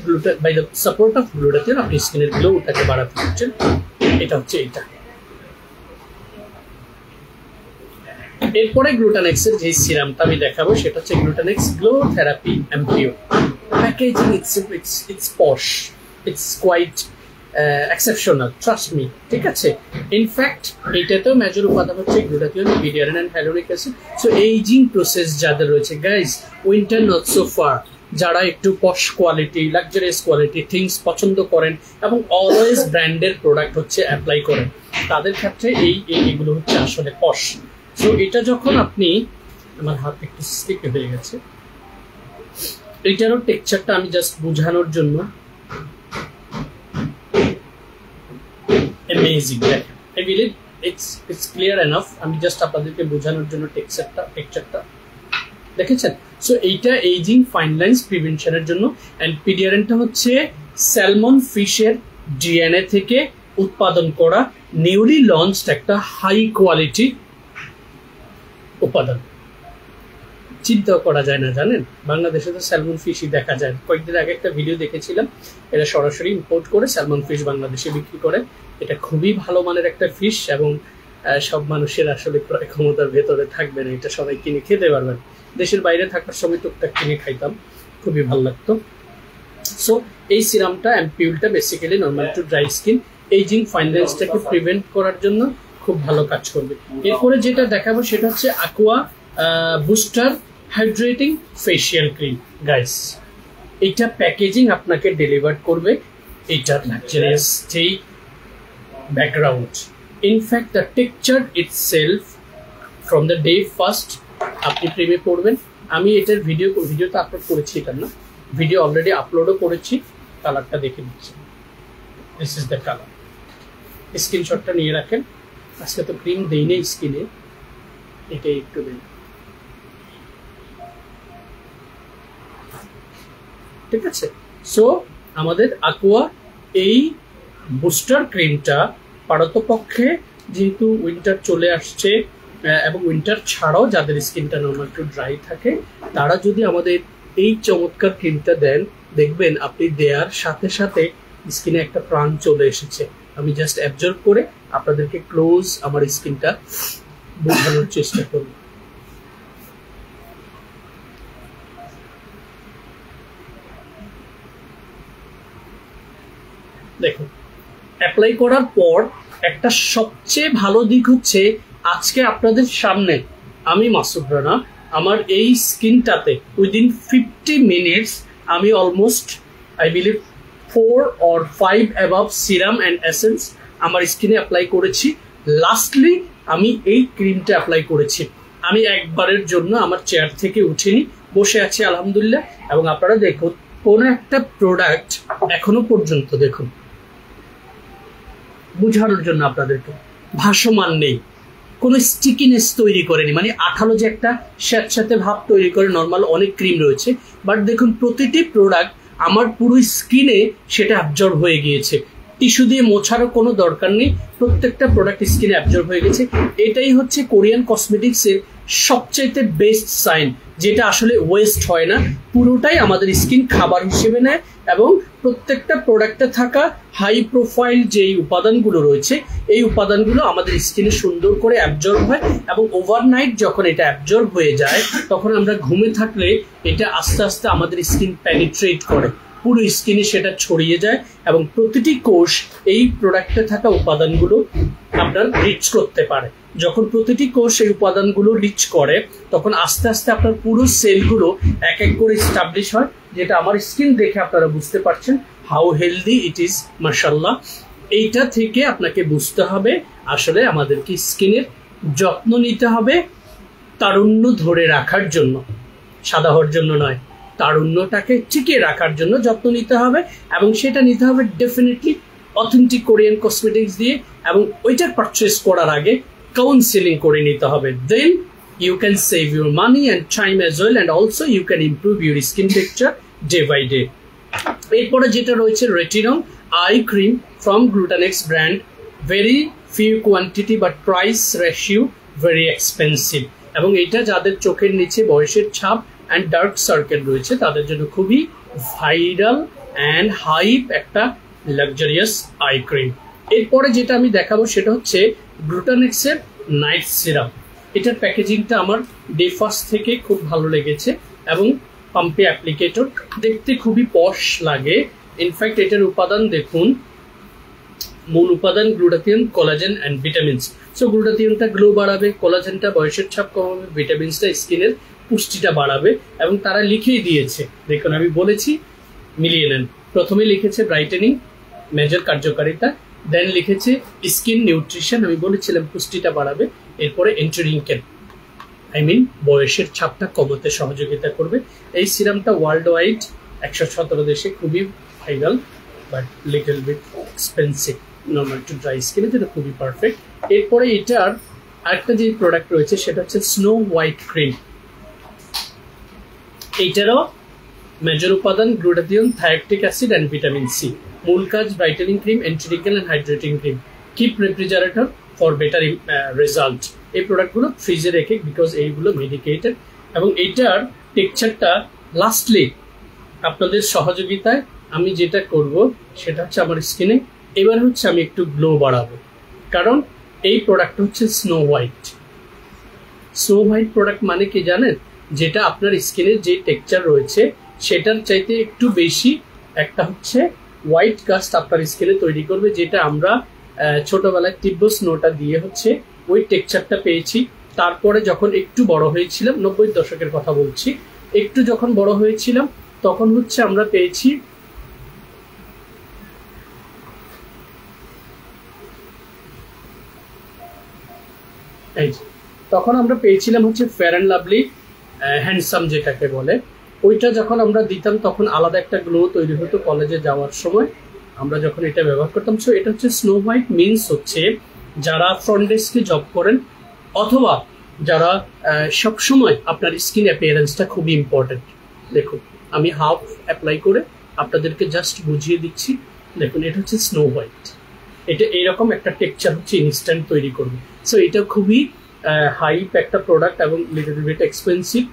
by the support of glutathione আপনি স্কিনের গ্লোটাকে বাড়াতে পারছেন। এটা হচ্ছে এটা। এরপরে গ্লুটানেক্সের যে সিরামটা আমি দেখাবো সেটা হচ্ছে Glutanex glow therapy ampoule. Packaging it's posh, it's quite exceptional, trust me, ঠিক আছে। ইনফ্যাক্ট এইটাতেও মেজর উপাদান হচ্ছে glutathione, PDRN and hyaluronic acid. So ageing process যাদের রয়েছে, guys, winter not so far, যারা একটু posh quality, luxurious quality things পছন্দ করেন এবং অলওয়েজ ব্র্যান্ডের প্রোডাক্ট হচ্ছে অ্যাপ্লাই করেন, তাদের ক্ষেত্রে এইগুলো হচ্ছে আসলে পশ। সো এটা যখন আপনি, আমার হাত একটু স্লিপে হয়ে গেছে, এইটারও টেক্সচারটা আমি জাস্ট বোঝানোর জন্য, amazing, I believe it's clear enough, আমি জাস্ট আপনাদেরকে বোঝানোর জন্য টেক্সচারটা দেখেছেন। সো এইটা এইজিং ফাইন লাইন্স প্রিভেনশনের জন্য। অ্যান্ড পিডিয়ারিনটা হচ্ছে স্যালমন ফিশের ডিএনএ থেকে উৎপাদন করা নিউলি লঞ্চড একটা হাই কোয়ালিটি উপাদান। চিন্তা করা যায় না, জানেন, বাংলাদেশে তো স্যালমন ফিশই দেখা যায়। কয়েকদিন আগে একটা ভিডিও দেখেছিলাম, এরা সরাসরি ইম্পোর্ট করে স্যালমন ফিশ বাংলাদেশে বিক্রি করে। এটা খুবই ভালো মানের একটা ফিশ, এবং সব মানুষের আসলে ক্রয় ক্ষমতার ভেতরে থাকবে না, এটা সবাই কিনে খেতে পারবেন। দেশের বাইরে থাকার সময় টুকটাক কিনে খাইতাম, খুবই ভালো লাগতো। সো এই সিরামটা অ্যাম্পিউলটা basically normal to dry skin, ageing fine লাইন্সটাকে প্রিভেন্ট করার জন্য খুব ভালো কাজ করবে। এরপরে যেটা দেখাবো সেটা হচ্ছে aqua booster hydrating facial cream. Guys, এইটা প্যাকেজিং আপনাকে ডেলিভার করবে এইটার লাক্সারিয়াস যেই background. In fact the texture itself from the day first আপনি প্রেমে পড়বেন। আমি এটার ভিডিওটা আপলোড করেছি, এটা না, ভিডিও অলরেডি আপলোডও করেছি। কালারটা দেখে দিচ্ছি, দিস ইজ দ্য কালার। স্ক্রিনশটটা নিয়ে রাখেন। আজকে তো ক্রিম দেই নেই স্কিনে, এটাই একটু দেই, ঠিক আছে। সো আমাদের aqua এই বুস্টার ক্রিমটা পারতপক্ষে, যেহেতু উইন্টার চলে আসছে এবং উইন্টার ছাড়াও যাদের স্কিনটা নর্মাল একটু ড্রাই থাকে, তারা যদি আমাদের এই চমৎকার ক্রিমটা দেন, দেখবেন আপনি দেওয়ার সাথে সাথে স্কিনে একটা প্রাণ চলে এসেছে। আমি জাস্ট অ্যাবজর্ব করে আপনাদেরকে ক্লোজ আমার স্কিনটা বোঝানোর চেষ্টা করব। দেখুন, অ্যাপ্লাই করার পর একটা সবচেয়ে ভালো দিক হচ্ছে, আজকে আপনাদের সামনে আমি মাসুদ রানা আমার এই স্কিনটাতে উইদিন 50 মিনিটস আমি almost I believe 4 or 5 above serum and essence আমার স্কিনে অ্যাপ্লাই করেছি। লাস্টলি আমি এই ক্রিমটা অ্যাপ্লাই করেছি। আমি একবারের জন্য আমার চেয়ার থেকে উঠিনি, বসে আছি আলহামদুলিল্লাহ। এবং আপনারা দেখুন, কোনো একটা প্রোডাক্ট এখনো পর্যন্ত, দেখুন, বোঝানোর জন্য আপনাদেরকে ভাসমান নেই, কোনো স্টিকিনেস তৈরি করেনি, মানে আঠালো যে একটা স্যাঁতস্যাঁতে ভাব তৈরি করে নর্মাল অনেক ক্রিম রয়েছে, বাট দেখুন প্রতিটি প্রোডাক্ট আমার পুরো স্কিনে সেটা অ্যাবজর্ব হয়ে গিয়েছে। টিস্যু দিয়ে মোছারও কোনো দরকার নেই, প্রত্যেকটা প্রোডাক্ট স্কিনে অ্যাবজর্ব হয়ে গেছে। এটাই হচ্ছে কোরিয়ান কসমেটিক্সের সবচাইতে বেস্ট সাইন, যেটা আসলে ওয়েস্ট হয় না, পুরোটাই আমাদের স্কিন খাবার হিসেবে নেয়। এবং প্রত্যেকটা প্রোডাক্টে থাকা হাই প্রোফাইল যেই উপাদানগুলো রয়েছে, এই উপাদানগুলো আমাদের স্কিনে সুন্দর করে অ্যাবজর্ব হয়, এবং ওভারনাইট যখন এটা অ্যাবজর্ব হয়ে যায়, তখন আমরা ঘুমে থাকলে এটা আস্তে আস্তে আমাদের স্কিন পেনিট্রেট করে। পুরো স্কিনে সেটা ছড়িয়ে যায় এবং প্রতিটি কোষ এই প্রোডাক্টে থাকা উপাদানগুলো আপনার রিচ করতে পারে। যখন প্রতিটি কোষ এই উপাদানগুলো রিচ করে তখন আস্তে আস্তে আপনার পুরো সেলগুলো এক এক করে এস্টাবলিশ হয়, যেটা আমার স্কিন দেখে আপনারা বুঝতে পারছেন হাউ হেলদি ইট ইজ মাশাআল্লাহ। এইটা থেকে আপনাকে বুঝতে হবে আসলে আমাদেরকে স্কিনের যত্ন নিতে হবে তারুণ্য ধরে রাখার জন্য, সাদা হওয়ার জন্য নয়, তারুণ্যটাকে টিকিয়ে রাখার জন্য যত্ন নিতে হবে। এবং সেটা নিতে হবে ডেফিনেটলি অথেন্টিক কোরিয়ান কসমেটিক্স দিয়ে, এবং ওইটা পারচেস করার আগে কাউন্সেলিং করে নিতে হবে। Then you can save your money and time as well, and also you can improve your skin texture day by day. এরপরে যেটা রয়েছে retinol eye cream from glutanex brand, very few quantity but price ratio very expensive. এবং এটা যাদের চোখের নিচে বয়সের ছাপ অ্যান্ড ডার্ক সার্কেল রয়েছে তাদের জন্য খুবই ভাইরাল অ্যান্ড হাইপ একটা লাক্সারিয়াস আই ক্রিম। এরপরে যেটা আমি দেখাবো সেটা হচ্ছে গ্লুটানেক্সের নাইট সিরাম। এটার প্যাকেজিংটা আমার ডে ফার্স্ট থেকে খুব ভালো লেগেছে এবং পাম্পে অ্যাপ্লিকেটর, দেখতে খুবই পশ লাগে। ইনফ্যাক্ট এটার উপাদান দেখুন, মূল উপাদান glutathione, collagen and vitamins. So গ্লুটাথিয়নটা গ্লো বাড়াবে, কোলাজেনটা বয়সের ছাপ কমাবে, ভিটামিনসটা স্কিনের পুষ্টিটা বাড়াবে। এবং তারা লিখেই দিয়েছে, দেখুন আমি বলেছি মিলিয়ে নেন। প্রথমে লিখেছে ব্রাইটেনিং মেজর কার্যকারিতা, দেন লিখেছে স্কিন নিউট্রিশন, আমি বলেছিলাম পুষ্টিটা বাড়াবে। এরপরে এন্টি রিঙ্কেল বয়সের ছাপটা কমাতে সহযোগিতা করবে। এই সিরামটা ওয়ার্ল্ড ওয়াইড 117 দেশে খুবই viral, but little bit expensive normal to dry স্কিনে, যেটা খুবই পারফেক্ট। এরপরে এটার আরেকটা যে প্রোডাক্ট রয়েছে সেটা হচ্ছে স্নো হোয়াইট ক্রিম। এইটারও মেজর উপাদান glutathione, thioctic acid and vitamin C. মূল কাজ brightening cream, anti wrinkle and hydrating cream, keep refrigerator for better result. এই প্রোডাক্টগুলো ফ্রিজে রেখে, বিকজ এইগুলো মেডিকেটেড। এবং এইটার টেক্সচারটা লাস্টলি আপনাদের সহযোগিতায় আমি যেটা করব সেটা হচ্ছে আমার স্কিনে এবার হচ্ছে আমি একটু গ্লো বাড়াবো, কারণ এই প্রোডাক্ট হচ্ছে snow white. Snow white product মানে কি জানেন, যেটা আপনার স্কিনের যে টেক্সচার রয়েছে সেটার চাইতে একটু বেশি একটা হচ্ছে হোয়াইট কাস্ট আপনার স্কিনে তৈরি করবে, যেটা আমরা ছোটবেলায় তীব্র স্নোটা দিয়ে হচ্ছে ওই টেক্সচারটা পেয়েছি। তারপরে যখন একটু বড় হয়েছিলাম, 90-এর দশকের কথা বলছি, একটু যখন বড় হয়েছিলাম তখন হচ্ছে আমরা পেয়েছি তখন আমরা পেয়েছিলাম হচ্ছে ফেয়ার অ্যান্ড লাভলি হ্যান্ডসাম যেটাকে বলে, ওইটা যখন আমরা দিতাম তখন আলাদা একটা গ্লো তৈরি হতো কলেজে যাওয়ার সময় আমরা যখন এটা ব্যবহার করতাম। সো এটা হচ্ছে স্নো হোয়াইট মিন্স হচ্ছে যারা ফ্রন্ট ডেস্কে জব করেন অথবা যারা সবসময় আপনার স্কিন অ্যাপিয়ারেন্সটা খুবই ইম্পর্টেন্ট। দেখুন আমি হাফ অ্যাপ্লাই করে আপনাদেরকে জাস্ট বুঝিয়ে দিচ্ছি। দেখুন এটা হচ্ছে স্নো হোয়াইট, এটা এইরকম একটা টেক্সচার হচ্ছে ইনস্ট্যান্ট তৈরি করবে। সো এটা খুবই হাইপ একটা প্রোডাক্ট এবং little bit expensive.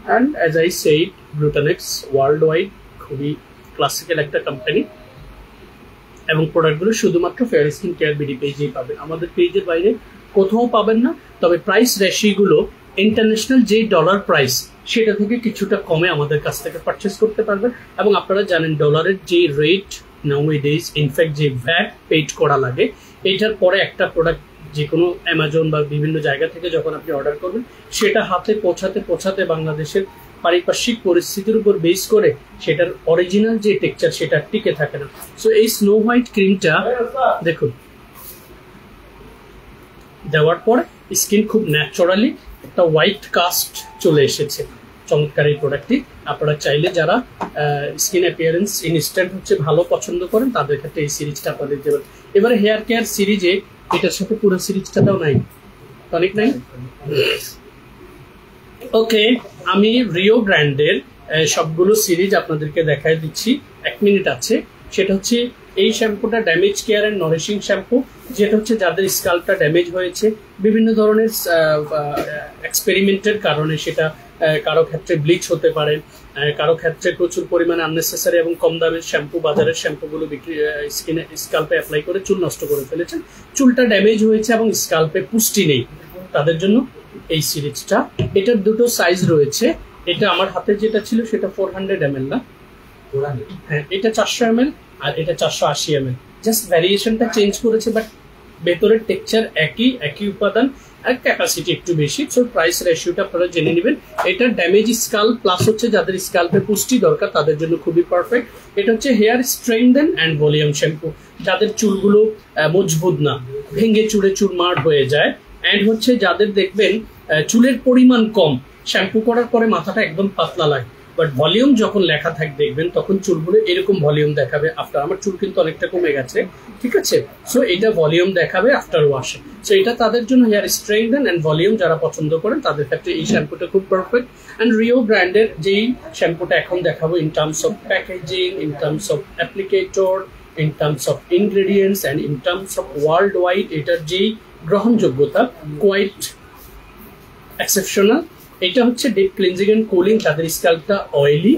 And as I said glutanex world wide খুবই ক্লাসিক্যাল একটা কোম্পানি, এবং প্রোডাক্টগুলো শুধুমাত্র ফেয়ার স্কিন কেয়ার বিডি পেজেই পাবেন, আমাদের পেজের বাইরে কোথাও পাবেন না। তবে প্রাইস রেশিওগুলো ইন্টারন্যাশনাল যে ডলার প্রাইস সেটা থেকে কিছুটা কমে আমাদের কাছ থেকে পারচেস করতে পারবেন। এবং আপনারা জানেন ডলারের যে রেট নাউএডেজ, ইনফ্যাক্ট যে ভ্যাট পেড করা লাগে, এইটার পরে একটা প্রোডাক্ট যে কোনো অ্যামাজন বা বিভিন্ন জায়গা থেকে যখন আপনি অর্ডার করবেন সেটা হাতে পৌঁছাতে বাংলাদেশের পারিপার্শ্বিক পরিস্থিতির উপর বেস করে সেটার অরিজিনাল যে টেক্সচার সেটা টিকে থাকে না। সো এই স্নো হোয়াইট ক্রিমটা দেখুন দেওয়ার পর স্কিন খুব ন্যাচারালি একটা হোয়াইট কাস্ট চলে এসেছে। চমৎকার এই প্রোডাক্টটি আপনারা চাইলে যারা স্কিন অ্যাপিয়ারেন্স ইনস্ট্যান্ট হচ্ছে ভালো পছন্দ করেন তাদের ক্ষেত্রে এই সিরিজটা আপনাদের দিতে পারেন। এবারে হেয়ার কেয়ার সিরিজে এটার সাথে পুরো সিরিজটাও নাই, অনেক নাই। ওকে, আমি রিও ব্র্যান্ডের সবগুলো সিরিজ আপনাদেরকে দেখাই দিচ্ছি, 1 মিনিট আছে। সেটা হচ্ছে এই শ্যাম্পুটা damage care and nourishing shampoo, যেটা হচ্ছে যাদের স্কাল্পটা ড্যামেজ হয়েছে বিভিন্ন ধরনের এক্সপেরিমেন্টের কারণে, সেটা কারো ক্ষেত্রে ব্লিচ হতে পারে, কারো ক্ষেত্রে প্রচুর পরিমাণে আননেসেসারি এবং কম দামের শ্যাম্পু, বাজারের শ্যাম্পুগুলো বিক্রি স্কাল্পে অ্যাপ্লাই করে চুল নষ্ট করে ফেলেছেন, চুলটা ড্যামেজ হয়েছে এবং স্কাল্পে পুষ্টি নেই, তাদের জন্য এই সিরিজটা। এটার দুটো সাইজ রয়েছে, এটা আমার হাতে যেটা ছিল সেটা 400 ml না, হ্যাঁ, এটা 400 ml আর এটা 480 ml, জাস্ট ভ্যারিয়েশনটা চেঞ্জ করেছে, বাট ভেতরের টেক্সচার একই উপাদান আর ক্যাপাসিটি একটু বেশি। সো প্রাইস রেশিওটা আপনারা জেনে নেবেন। এটা ড্যামেজ স্কাল্প প্লাস হচ্ছে যাদের স্কাল্পে পুষ্টি দরকার তাদের জন্য খুবই পারফেক্ট। এটা হচ্ছে hair strengthen and volume shampoo, যাদের চুলগুলো মজবুত না, ভেঙে চুরে চুরমার হয়ে যায়, অ্যান্ড হচ্ছে যাদের দেখবেন চুলের পরিমাণ কম, শ্যাম্পু করার পরে মাথাটা একদম পাতলা লাগে, বাট ভলিউম যখন লেখা থাকে দেখবেন তখন চুলগুলো এরকম ভলিউম দেখাবে আফটার। আমার চুল কিন্তু অনেকটা কমে গেছে, ঠিক আছে? সো এটা ভলিউম দেখাবে আফটার ওয়াশে। সো এটা তাদের জন্য হেয়ার স্ট্রেংথেন এন্ড ভলিউম যারা পছন্দ করেন তাদের ক্ষেত্রে এই শ্যাম্পুটা খুব পারফেক্ট। এন্ড রিও ব্র্যান্ডের যেই শ্যাম্পুটা এখন দেখাবো, in terms of packaging, in terms of applicator, in terms of ingredients and in terms of world wide এটার যেই গ্রহণযোগ্যতা কোয়াইট এক্সেপশনাল। এটা হচ্ছে ডিপ ক্লিনজিং এন্ড কুলিং, তাদের স্কাল্পটা অয়েলি,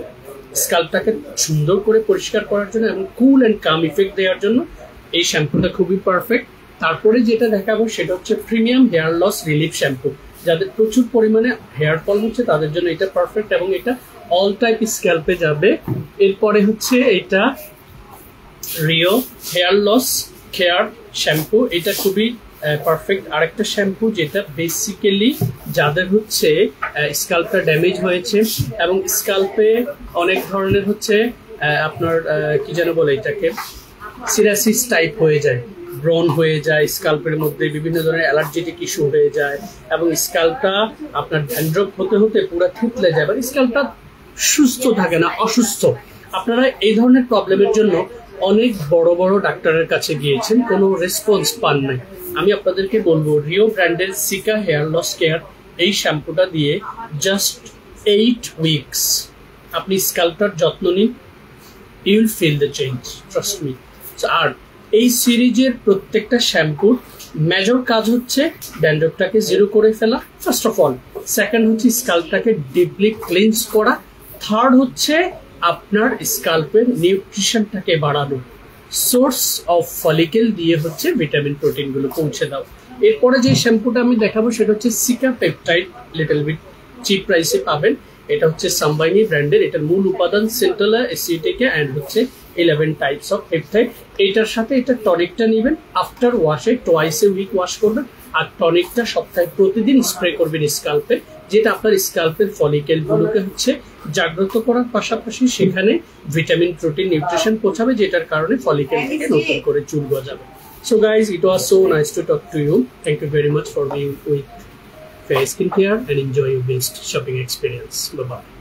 স্কাল্পটাকে সুন্দর করে পরিষ্কার করার জন্য এবং কুল এন্ড কাম ইফেক্ট দেওয়ার জন্য এই শ্যাম্পুটা খুবই পারফেক্ট। তারপরে যেটা দেখাবো সেটা হচ্ছে premium hair loss relief shampoo, যাদের প্রচুর পরিমাণে হেয়ার ফল হচ্ছে তাদের জন্য এটা পারফেক্ট এবং এটা অল টাইপ স্ক্যাল্পে যাবে। এরপরে হচ্ছে এটা rio hair loss care shampoo, এটা খুবই পারফেক্ট আরেকটা শ্যাম্পু, যেটা বেসিক্যালি যাদের হচ্ছে স্কাল্পটা ড্যামেজ হয়েছে এবং স্কাল্পে অনেক ধরনের হচ্ছে আপনার কি যেন বলে এটাকে সিরাসিস টাইপ হয়ে যায়, ব্রন হয়ে যায়, স্কাল্পের মধ্যে বিভিন্ন ধরনের অ্যালার্জেটিক ইস্যু হয়ে যায় এবং স্কাল্পটা আপনার ড্যান্ড্রফ হতে হতে পুরো থুতলে যায়, মানে স্কাল্পটা সুস্থ থাকে না, অসুস্থ। আপনারা এই ধরনের প্রবলেমের জন্য অনেক বড় বড় ডাক্তারের কাছে গিয়েছেন, কোনো রেসপন্স পান নাই। আমি আপনাদেরকে বলবো রিও ব্র্যান্ডের সিকা হেয়ার লস কেয়ার এই শ্যাম্পুটা দিয়ে জাস্ট 8 উইকস আপনি স্কাল্পটার যত্ন নিন, you will feel the change, trust me. আর এই সিরিজের প্রত্যেকটা শ্যাম্পুর মেজর কাজ হচ্ছে ড্যান্ড্রফটাকে জিরো করে ফেলা, ফার্স্ট অফ অল। সেকেন্ড হচ্ছে স্কাল্পটাকে ডিপলি ক্লিনস করা। থার্ড হচ্ছে আপনার স্কাল্পের নিউট্রিশনটাকে বাড়ানো, সোর্স অফ ফলিকেল দিয়ে হচ্ছে ভিটামিন প্রোটিনগুলো পৌঁছে দাও। এরপরে যে শ্যাম্পুটা আমি দেখাবো সেটা হচ্ছে cica peptide, little bit cheap প্রাইসে পাবেন। এটা হচ্ছে সাম্বাইনি ব্র্যান্ডের, এটার মূল উপাদান সেন্ট্রালা এসিটিকা অ্যান্ড হচ্ছে 11 টাইপস অফ পেপটাইড। এইটার সাথে এটা টনিকটা নেবেন, আফটার ওয়াশে টোয়াইস এ উইক ওয়াশ করবেন, আর টনিকটা সপ্তাহে প্রতিদিন স্প্রে করবেন স্কাল্পে, যেটা আপনার স্কাল্পের ফলিকেল গুলোকে হচ্ছে জাগ্রত করার পাশাপাশি সেখানে ভিটামিন প্রোটিন নিউট্রিশন পৌঁছাবে, যেটার কারণে ফলিকেল থেকে নতুন করে চুল গজাবে। So guys, it was so nice to talk to you. Thank you very much for being with Fair Skincare and enjoy your best shopping experience. Bye bye.